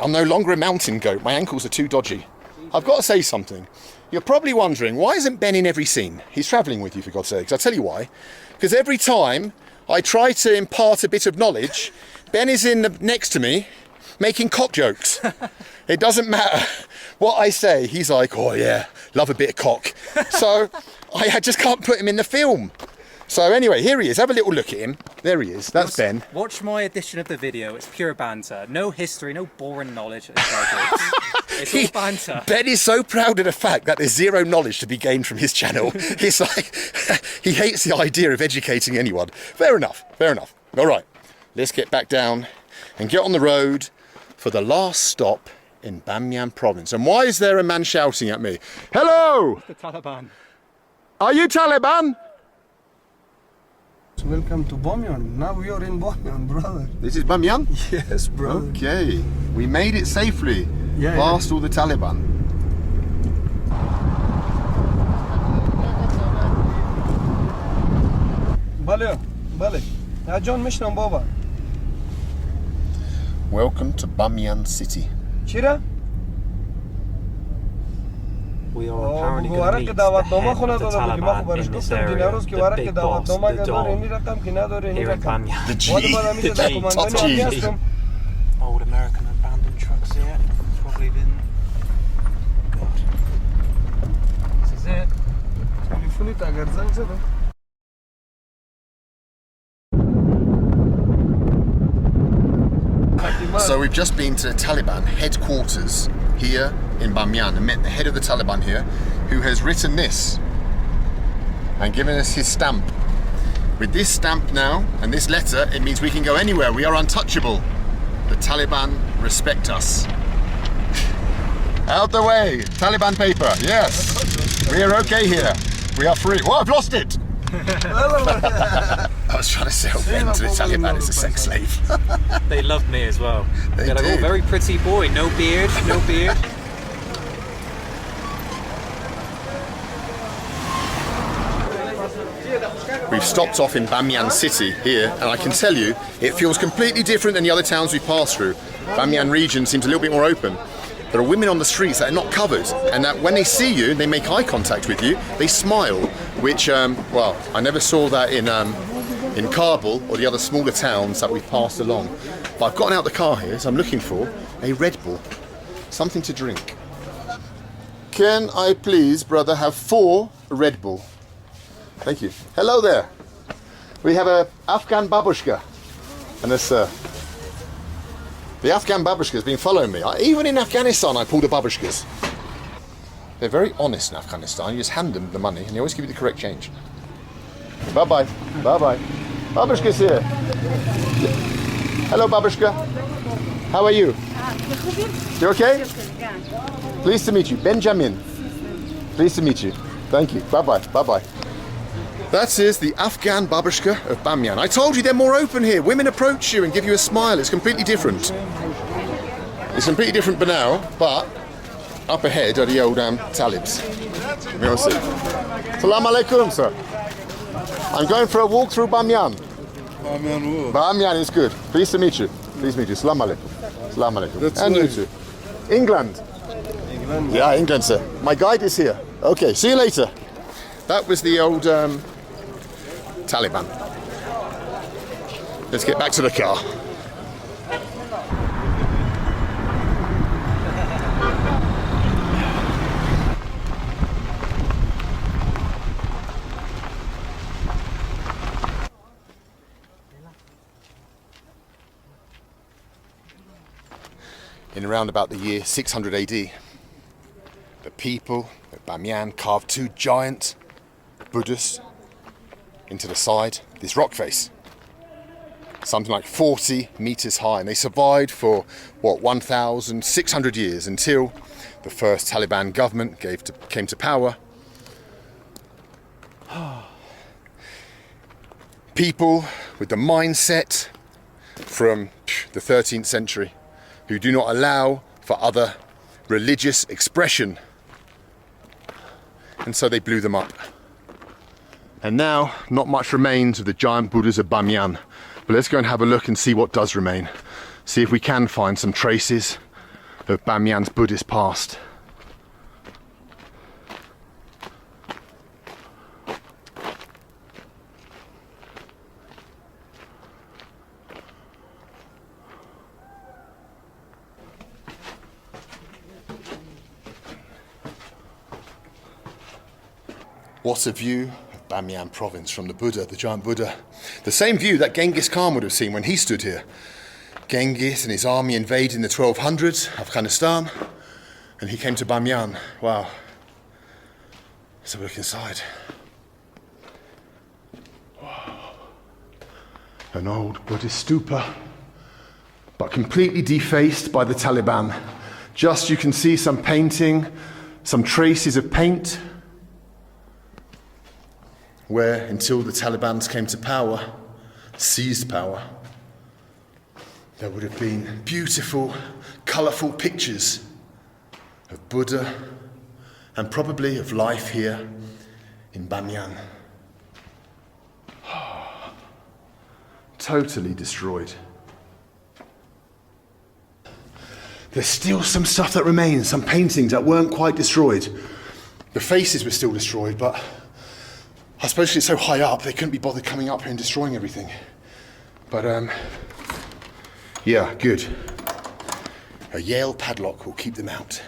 I'm no longer a mountain goat. My ankles are too dodgy. I've got to say something. You're probably wondering, why isn't Ben in every scene? He's travelling with you, for God's sakes. I'll tell you why. Because every time I try to impart a bit of knowledge, Ben is next to me, making cock jokes. It doesn't matter what I say. He's like, oh yeah, love a bit of cock. So I just can't put him in the film. So anyway, here he is. Have a little look at him. There he is. That's Ben. Watch my edition of the video. It's pure banter. No history, no boring knowledge. It's all banter. Ben is so proud of the fact that there's zero knowledge to be gained from his channel. He's like, he hates the idea of educating anyone. Fair enough. Fair enough. All right, let's get back down and get on the road for the last stop in Bamyan province. And why is there a man shouting at me? Hello! The Taliban. Are you Taliban? Welcome to Bamyan. Now we are in Bamyan, brother. This is Bamyan? Yes, brother. Okay. We made it safely past all the Taliban. Bale. Ya John Mishnam Baba. Welcome to Bamyan City. Chira? We are apparently going to meet the head of the Taliban in this area, the big boss, the Don, here in Bamyan. The G. Top G. Old American abandoned trucks here. Probably been... God. This is it. So we've just been to the Taliban headquarters here in Bamyan and met the head of the Taliban here, who has written this and given us his stamp. With this stamp now and this letter, it means we can go anywhere. We are untouchable. The Taliban respect us. Out the way, Taliban paper. Yes, we are okay here. We are free. Oh, I've lost it. I was trying to sell Ben to the Taliban as a sex slave. They loved me as well. They're like, oh, very pretty boy, no beard, no beard. We've stopped off in Bamyan City here, and I can tell you, it feels completely different than the other towns we've passed through. Bamyan region seems a little bit more open. There are women on the streets that are not covered, and that when they see you, they make eye contact with you, they smile, which, well, I never saw that in Kabul or the other smaller towns that we've passed along. But I've gotten out the car here, so I'm looking for a Red Bull, something to drink. Can I please, brother, have 4 Red Bull? Thank you. Hello there. We have a Afghan babushka and a sir. The Afghan babushka has been following me. Even in Afghanistan, I pull the babushkas. They're very honest in Afghanistan. You just hand them the money and they always give you the correct change. Bye-bye. Bye-bye. Babushka's here. Hello, babushka. How are you? You okay? Pleased to meet you. Benjamin. Pleased to meet you. Thank you. Bye-bye. Bye-bye. That is the Afghan babushka of Bamyan. I told you they're more open here. Women approach you and give you a smile. It's completely different. It's completely different for now, but up ahead are the old Talibs. We'll see. Salam alaikum, sir. I'm going for a walk through Bamyan. Bamyan is good. Pleased to meet you. Pleased to meet you. Salam alaikum. Salam alaikum. And you too. England. Yeah, England, sir. My guide is here. Okay, see you later. That was the old Taliban. Let's get back to the car. around about the year 600 AD, the people at Bamiyan carved two giant Buddhas into the side of this rock face, something like 40 meters high, and they survived for 1,600 years until the first Taliban government came to power. People with the mindset from the 13th century who do not allow for other religious expression, and so they blew them up. And now not much remains of the giant Buddhas of Bamiyan, but let's go and have a look and see what does remain. See if we can find some traces of Bamiyan's Buddhist past. What a view of Bamiyan province from the Buddha, the giant Buddha. The same view that Genghis Khan would have seen when he stood here. Genghis and his army invaded in the 1200s, Afghanistan, and he came to Bamiyan. Wow. Let's have a look inside. Wow. An old Buddhist stupa, but completely defaced by the Taliban. Just you can see some painting, some traces of paint, where until the Taliban came to power, seized power, there would have been beautiful, colourful pictures of Buddha and probably of life here in Bamiyan. Totally destroyed. There's still some stuff that remains, some paintings that weren't quite destroyed. The faces were still destroyed, but I suppose it's so high up, they couldn't be bothered coming up here and destroying everything. But, yeah, good. A Yale padlock will keep them out.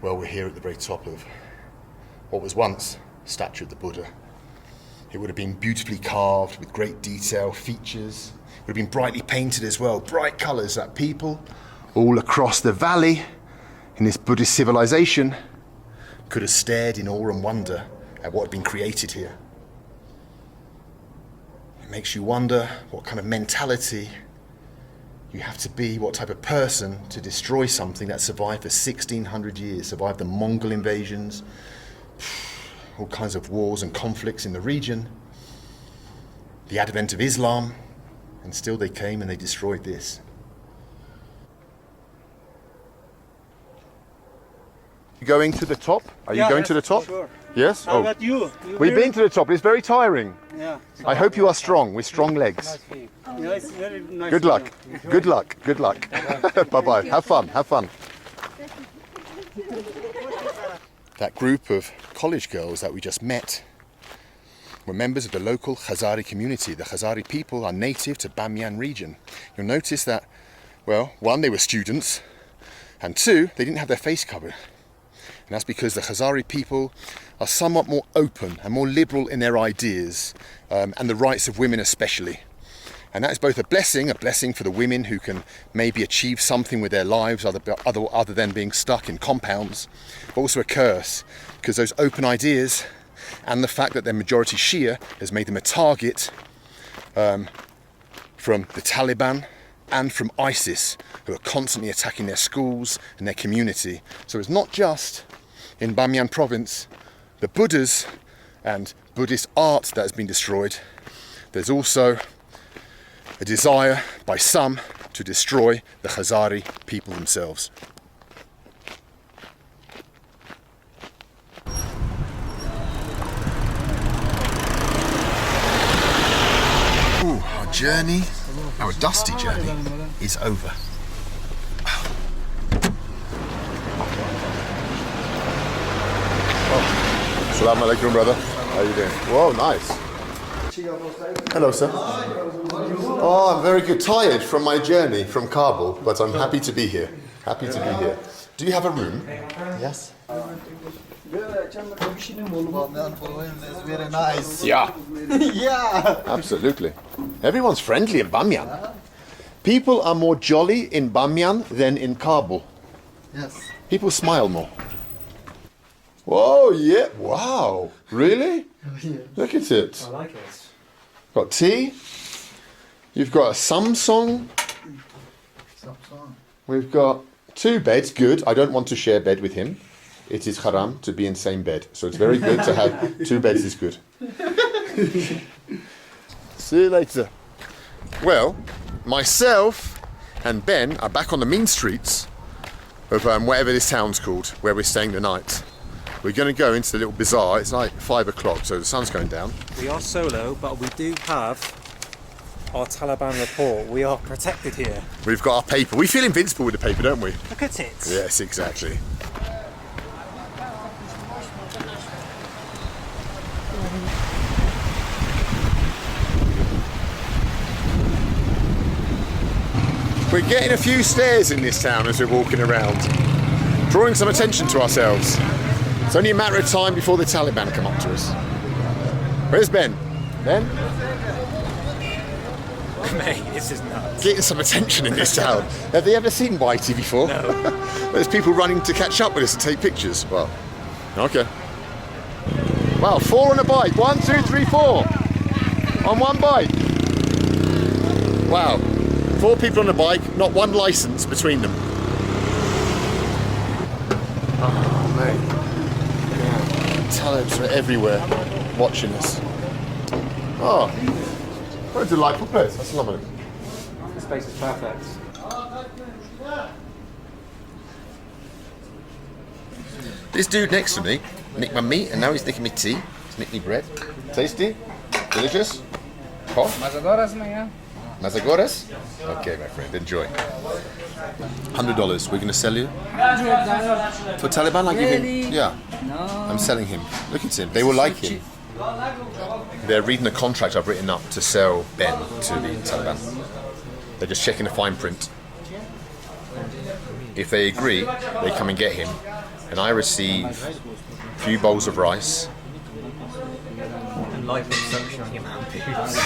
Well, we're here at the very top of what was once a statue of the Buddha. It would have been beautifully carved with great detail, features. It would have been brightly painted as well, bright colours that people all across the valley in this Buddhist civilization could have stared in awe and wonder at what had been created here. It makes you wonder what kind of mentality you have to be, what type of person to destroy something that survived for 1,600 years, survived the Mongol invasions, all kinds of wars and conflicts in the region, the advent of Islam, and still they came and they destroyed this. Going to the top? Are you going to the top? Sure. Yes? How about you? We've been to the top. It's very tiring. Yeah. I hope you are strong, with strong legs. Yeah, it's very nice. Good luck. Good luck. Good luck. Bye-bye. Have fun. Have fun. That group of college girls that we just met were members of the local Khazari community. The Khazari people are native to Bamiyan region. You'll notice that, well, one, they were students, and two, they didn't have their face covered. And that's because the Khazari people are somewhat more open and more liberal in their ideas, and the rights of women especially. And that is both a blessing for the women who can maybe achieve something with their lives other than being stuck in compounds, but also a curse, because those open ideas and the fact that they're majority Shia has made them a target from the Taliban and from ISIS, who are constantly attacking their schools and their community. So it's not just in Bamiyan province the Buddhas and Buddhist art that has been destroyed. There's also a desire by some to destroy the Khazari people themselves. Ooh, our journey, our dusty journey, is over. Assalamu alaikum, brother. How are you doing? Whoa, nice. Hello, sir. Oh, I'm very good. Tired from my journey from Kabul, but I'm happy to be here. Happy to be here. Do you have a room? Yes. It's very nice. Yeah, Yeah. absolutely. Everyone's friendly in Bamyan. People are more jolly in Bamyan than in Kabul. Yes. People smile more. Whoa, yeah, wow. Really? Look at it. I like it. Got tea. You've got a Samsung. We've got 2 beds, good. I don't want to share bed with him. It is haram to be in same bed. So it's very good to have 2 beds is good. See you later. Well, myself and Ben are back on the mean streets of whatever this town's called, where we're staying the night. We're going to go into the little bazaar. It's like 5 o'clock, so the sun's going down. We are solo, but we do have our Taliban report. We are protected here. We've got our paper. We feel invincible with the paper, don't we? Look at it. Yes, exactly. We're getting a few stares in this town as we're walking around, drawing some attention to ourselves. It's only a matter of time before the Taliban come up to us. Where's Ben? Ben? Mate, this is nuts. Getting some attention in this town. Have they ever seen Whitey before? No. There's people running to catch up with us and take pictures. Well, okay. Wow, 4 on a bike. 1, 2, 3, 4. On one bike. Wow. 4 people on a bike, not one license between them. Oh, mate. Yeah. Talibs are everywhere watching us. Oh. What a delightful place. Assalamu alaikum. This space is perfect. This dude next to me nicked my meat and now he's nicking me tea. He's nicked me bread. Tasty? Delicious? Hot? Mazagorras? Okay, my friend, enjoy. $100 we're going to sell you? For Taliban? I give him. Yeah. I'm selling him. Look at him. They will like him. They're reading the contract I've written up to sell Ben to the Taliban. They're just checking the fine print. If they agree, they come and get him. And I receive a few bowls of rice. And liposuction on your man boobs.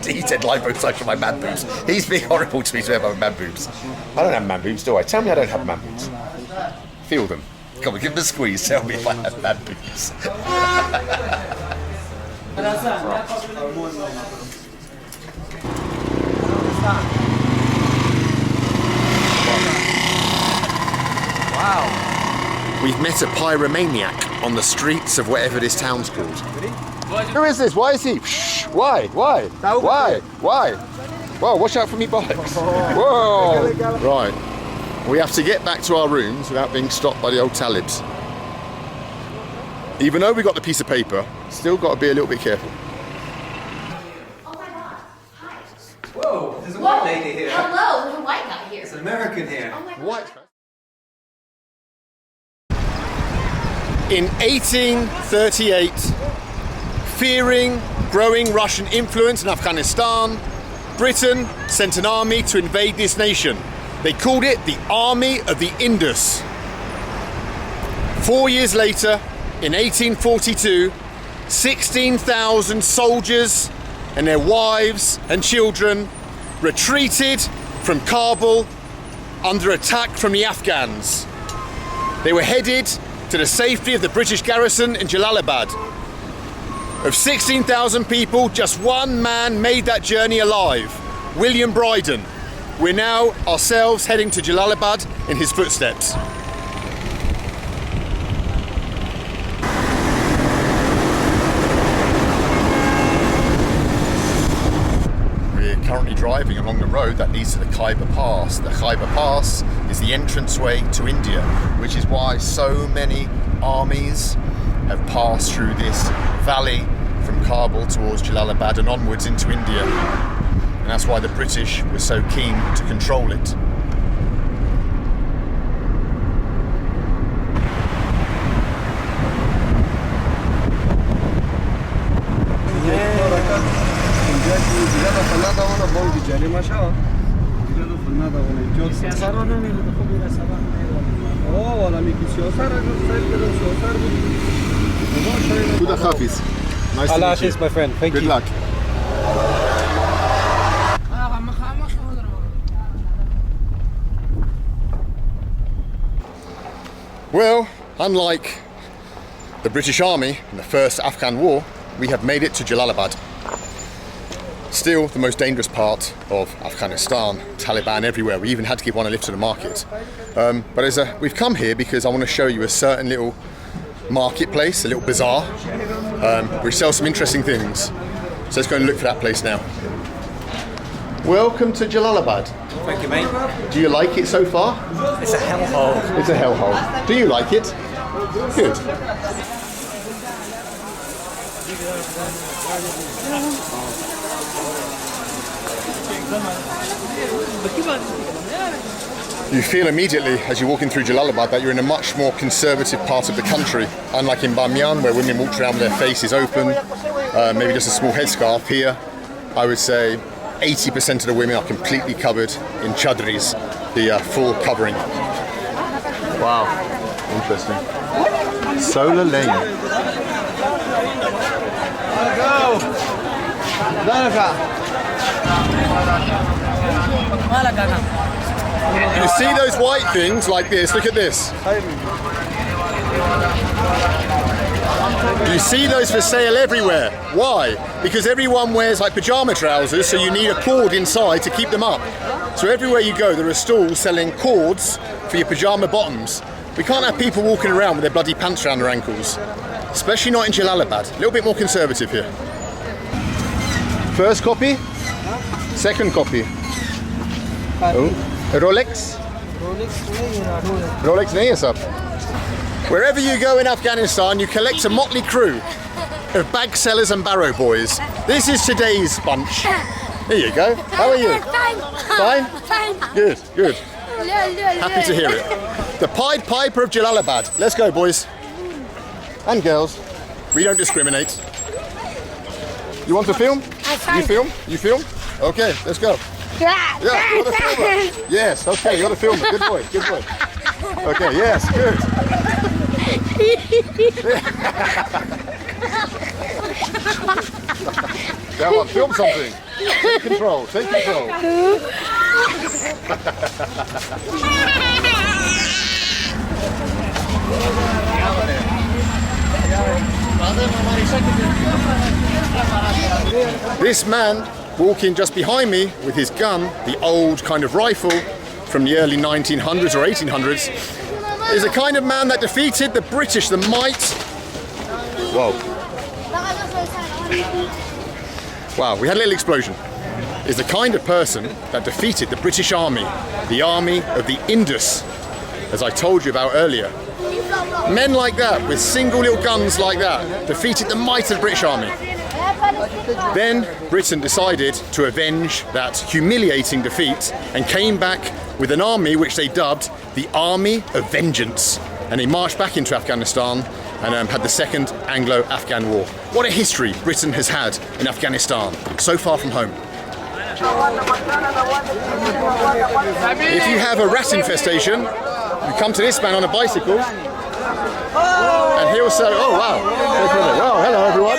He said liposuction on my man boobs. He's being horrible to me to have my man boobs. I don't have man boobs, do I? Tell me I don't have man boobs. Feel them. Come on, give them a squeeze. Tell me if I have man boobs. Wow. We've met a pyromaniac on the streets of whatever this town's called. Who is this? Why is he? Shh. Why? Why? Why? Why? Whoa, watch out for me bikes. Whoa. Right. We have to get back to our rooms without being stopped by the old Talibs. Even though we got the piece of paper, still got to be a little bit careful. Oh my god. Hi. Whoa, there's a white lady here. Hello, there's a white guy here. There's an American here. Oh my god. What? In 1838, fearing growing Russian influence in Afghanistan, Britain sent an army to invade this nation. They called it the Army of the Indus. 4 years later, in 1842, 16,000 soldiers and their wives and children retreated from Kabul under attack from the Afghans. They were headed to the safety of the British garrison in Jalalabad. Of 16,000 people, just one man made that journey alive, William Bryden. We're now ourselves heading to Jalalabad in his footsteps. We're currently driving along the road that leads to the Khyber Pass. The Khyber Pass is the entranceway to India, which is why so many armies have passed through this valley from Kabul towards Jalalabad and onwards into India. And that's why the British were so keen to control it. Good Hafiz. Nice Allah to meet Hafiz, you. my friend. Thank Good you. luck. Well, unlike the British Army in the first Afghan war, we have made it to Jalalabad. Still the most dangerous part of Afghanistan, Taliban everywhere. We even had to give one a lift to the market. But we've come here because I want to show you a certain little marketplace, a little bazaar, which sells some interesting things. So let's go and look for that place now. Welcome to Jalalabad. Thank you, mate. Do you like it so far? It's a hellhole. It's a hellhole. Do you like it? Good. You feel immediately as you're walking through Jalalabad that you're in a much more conservative part of the country. Unlike in Bamiyan, where women walk around with their faces open, maybe just a small headscarf. Here, I would say 80% of the women are completely covered in chadris, the full covering. Wow, interesting. Solar lane. You see those white things like this? Look at this. You see those for sale everywhere. Why? Because everyone wears like pajama trousers, so you need a cord inside to keep them up. So everywhere you go, there are stalls selling cords for your pajama bottoms. We can't have people walking around with their bloody pants around their ankles. Especially not in Jalalabad. A little bit more conservative here. First copy. Second copy. Oh. Rolex? Rolex nahi hai sab. Wherever you go in Afghanistan, you collect a motley crew of bag sellers and barrow boys. This is today's bunch. There you go. How are you? Fine? Fine? Good, good. Happy to hear it. The Pied Piper of Jalalabad. Let's go, boys. And girls. We don't discriminate. You want to film? You film? You film? Okay, let's go. Yeah, you want to film it? Yes, okay, you want to film it. Good boy, good boy. Okay, yes, good. Come on, film something. Take control, take control. This man walking just behind me with his gun, the old kind of rifle from the early 1900s or 1800s, is a kind of man that defeated the British, the might. Whoa. Wow, we had a little explosion. Is the kind of person that defeated the British Army, the army of the Indus, as I told you about earlier. Men like that, with single little guns like that, defeated the might of the British Army. Then Britain decided to avenge that humiliating defeat and came back with an army which they dubbed the Army of Vengeance. And they marched back into Afghanistan and had the Second Anglo-Afghan War. What a history Britain has had in Afghanistan, so far from home. If you have a rat infestation, you come to this man on a bicycle and he'll say, oh wow, wow, hello everyone.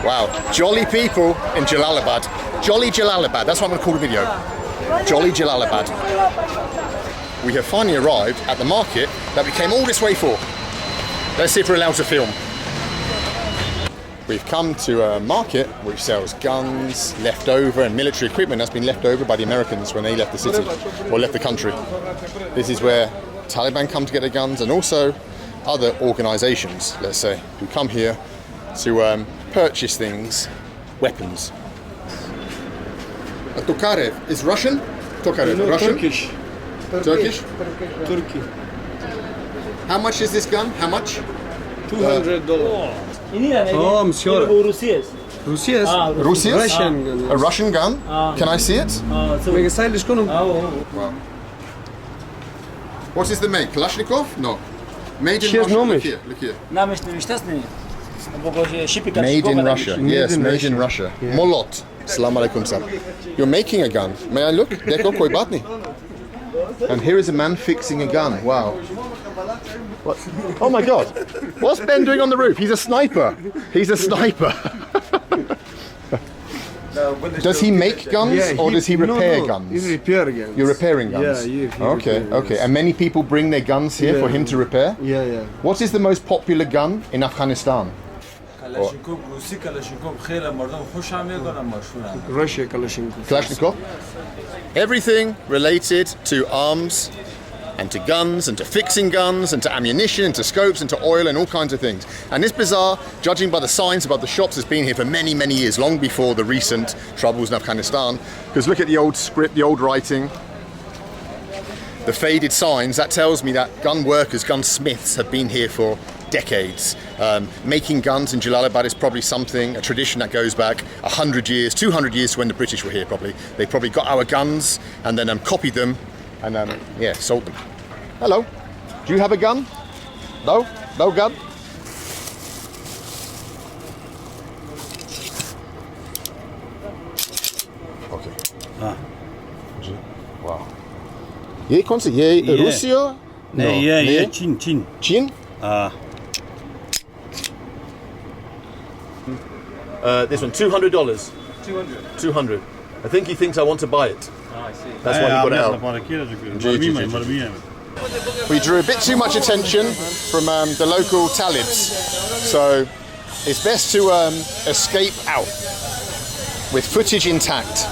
Wow, jolly people in Jalalabad. Jolly Jalalabad, that's what I'm going to call the video. Jolly Jalalabad. We have finally arrived at the market that we came all this way for. Let's see if we're allowed to film. We've come to a market which sells guns, leftover and military equipment that's been left over by the Americans when they left the city or left the country. This is where Taliban come to get their guns and also other organisations, let's say, who come here to purchase things, weapons. Tokarev is Russian? Tokarev, no, Russian? Turkish. Turkish? Turkey. How much is this gun? How much? $200. Oh, I'm sure. Russia's? Russia's? Russian gun. A Russian gun? Can I see it? Wow. What is the make? Kalashnikov? No. Made in Russia. Look here, look here. Made in Russia. Yes, made in Russia. Molot. Assalamu alaikum sir. You're making a gun. May I look? Dekho koi baat nahi. And here is a man fixing a gun. Wow. What? Oh my God. What's Ben doing on the roof? He's a sniper. He's a sniper. Does he make guns or does he repair guns? He repair guns. You're repairing guns? Yeah, Okay, okay. And many people bring their guns here for him to repair? Yeah, yeah. What is the most popular gun in Afghanistan? Russia Kalashnikov. Kalashnikov? Everything related to arms and to guns and to fixing guns and to ammunition and to scopes and to oil and all kinds of things. And this bazaar, judging by the signs above the shops, has been here for many, many years, long before the recent troubles in Afghanistan. Because look at the old script, the old writing, the faded signs. That tells me that gun workers, gunsmiths have been here for decades. Making guns in Jalalabad is probably something, a tradition that goes back 100 years, 200 years to when the British were here probably. They probably got our guns and then copied them and sold them. Hello, do you have a gun? No? No gun? Okay. Wow. ये कौन सी? ये Russia? नहीं, ये चीन. Chin? This one, $200. 200. I think he thinks I want to buy it. Oh, I see. That's why he got it out. We drew a bit too much attention from the local Talibs, so it's best to escape out with footage intact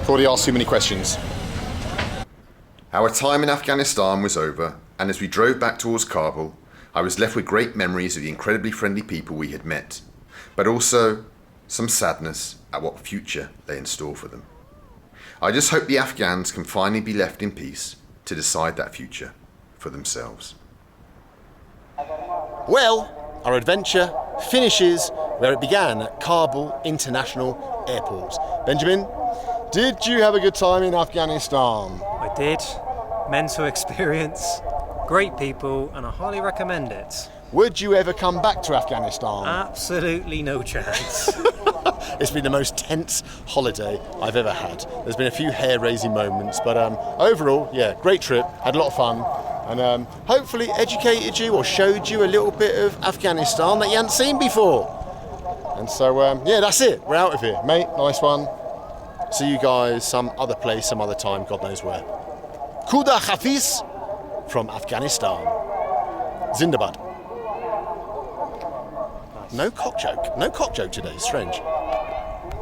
before they ask too many questions. Our time in Afghanistan was over, and as we drove back towards Kabul, I was left with great memories of the incredibly friendly people we had met, but also some sadness at what future lay in store for them. I just hope the Afghans can finally be left in peace to decide that future for themselves. Well, our adventure finishes where it began, at Kabul International Airport. Benjamin, did you have a good time in Afghanistan? I did. Mental experience, great people, and I highly recommend it. Would you ever come back to Afghanistan? Absolutely no chance. It's been the most tense holiday I've ever had. There's been a few hair-raising moments, but overall, yeah, great trip, had a lot of fun, and hopefully educated you or showed you a little bit of Afghanistan that you hadn't seen before. And so, yeah, that's it. We're out of here. Mate, nice one. See you guys some other place, some other time, God knows where. Khuda Hafiz from Afghanistan. Zindabad. No cock joke. No cock joke today. Strange.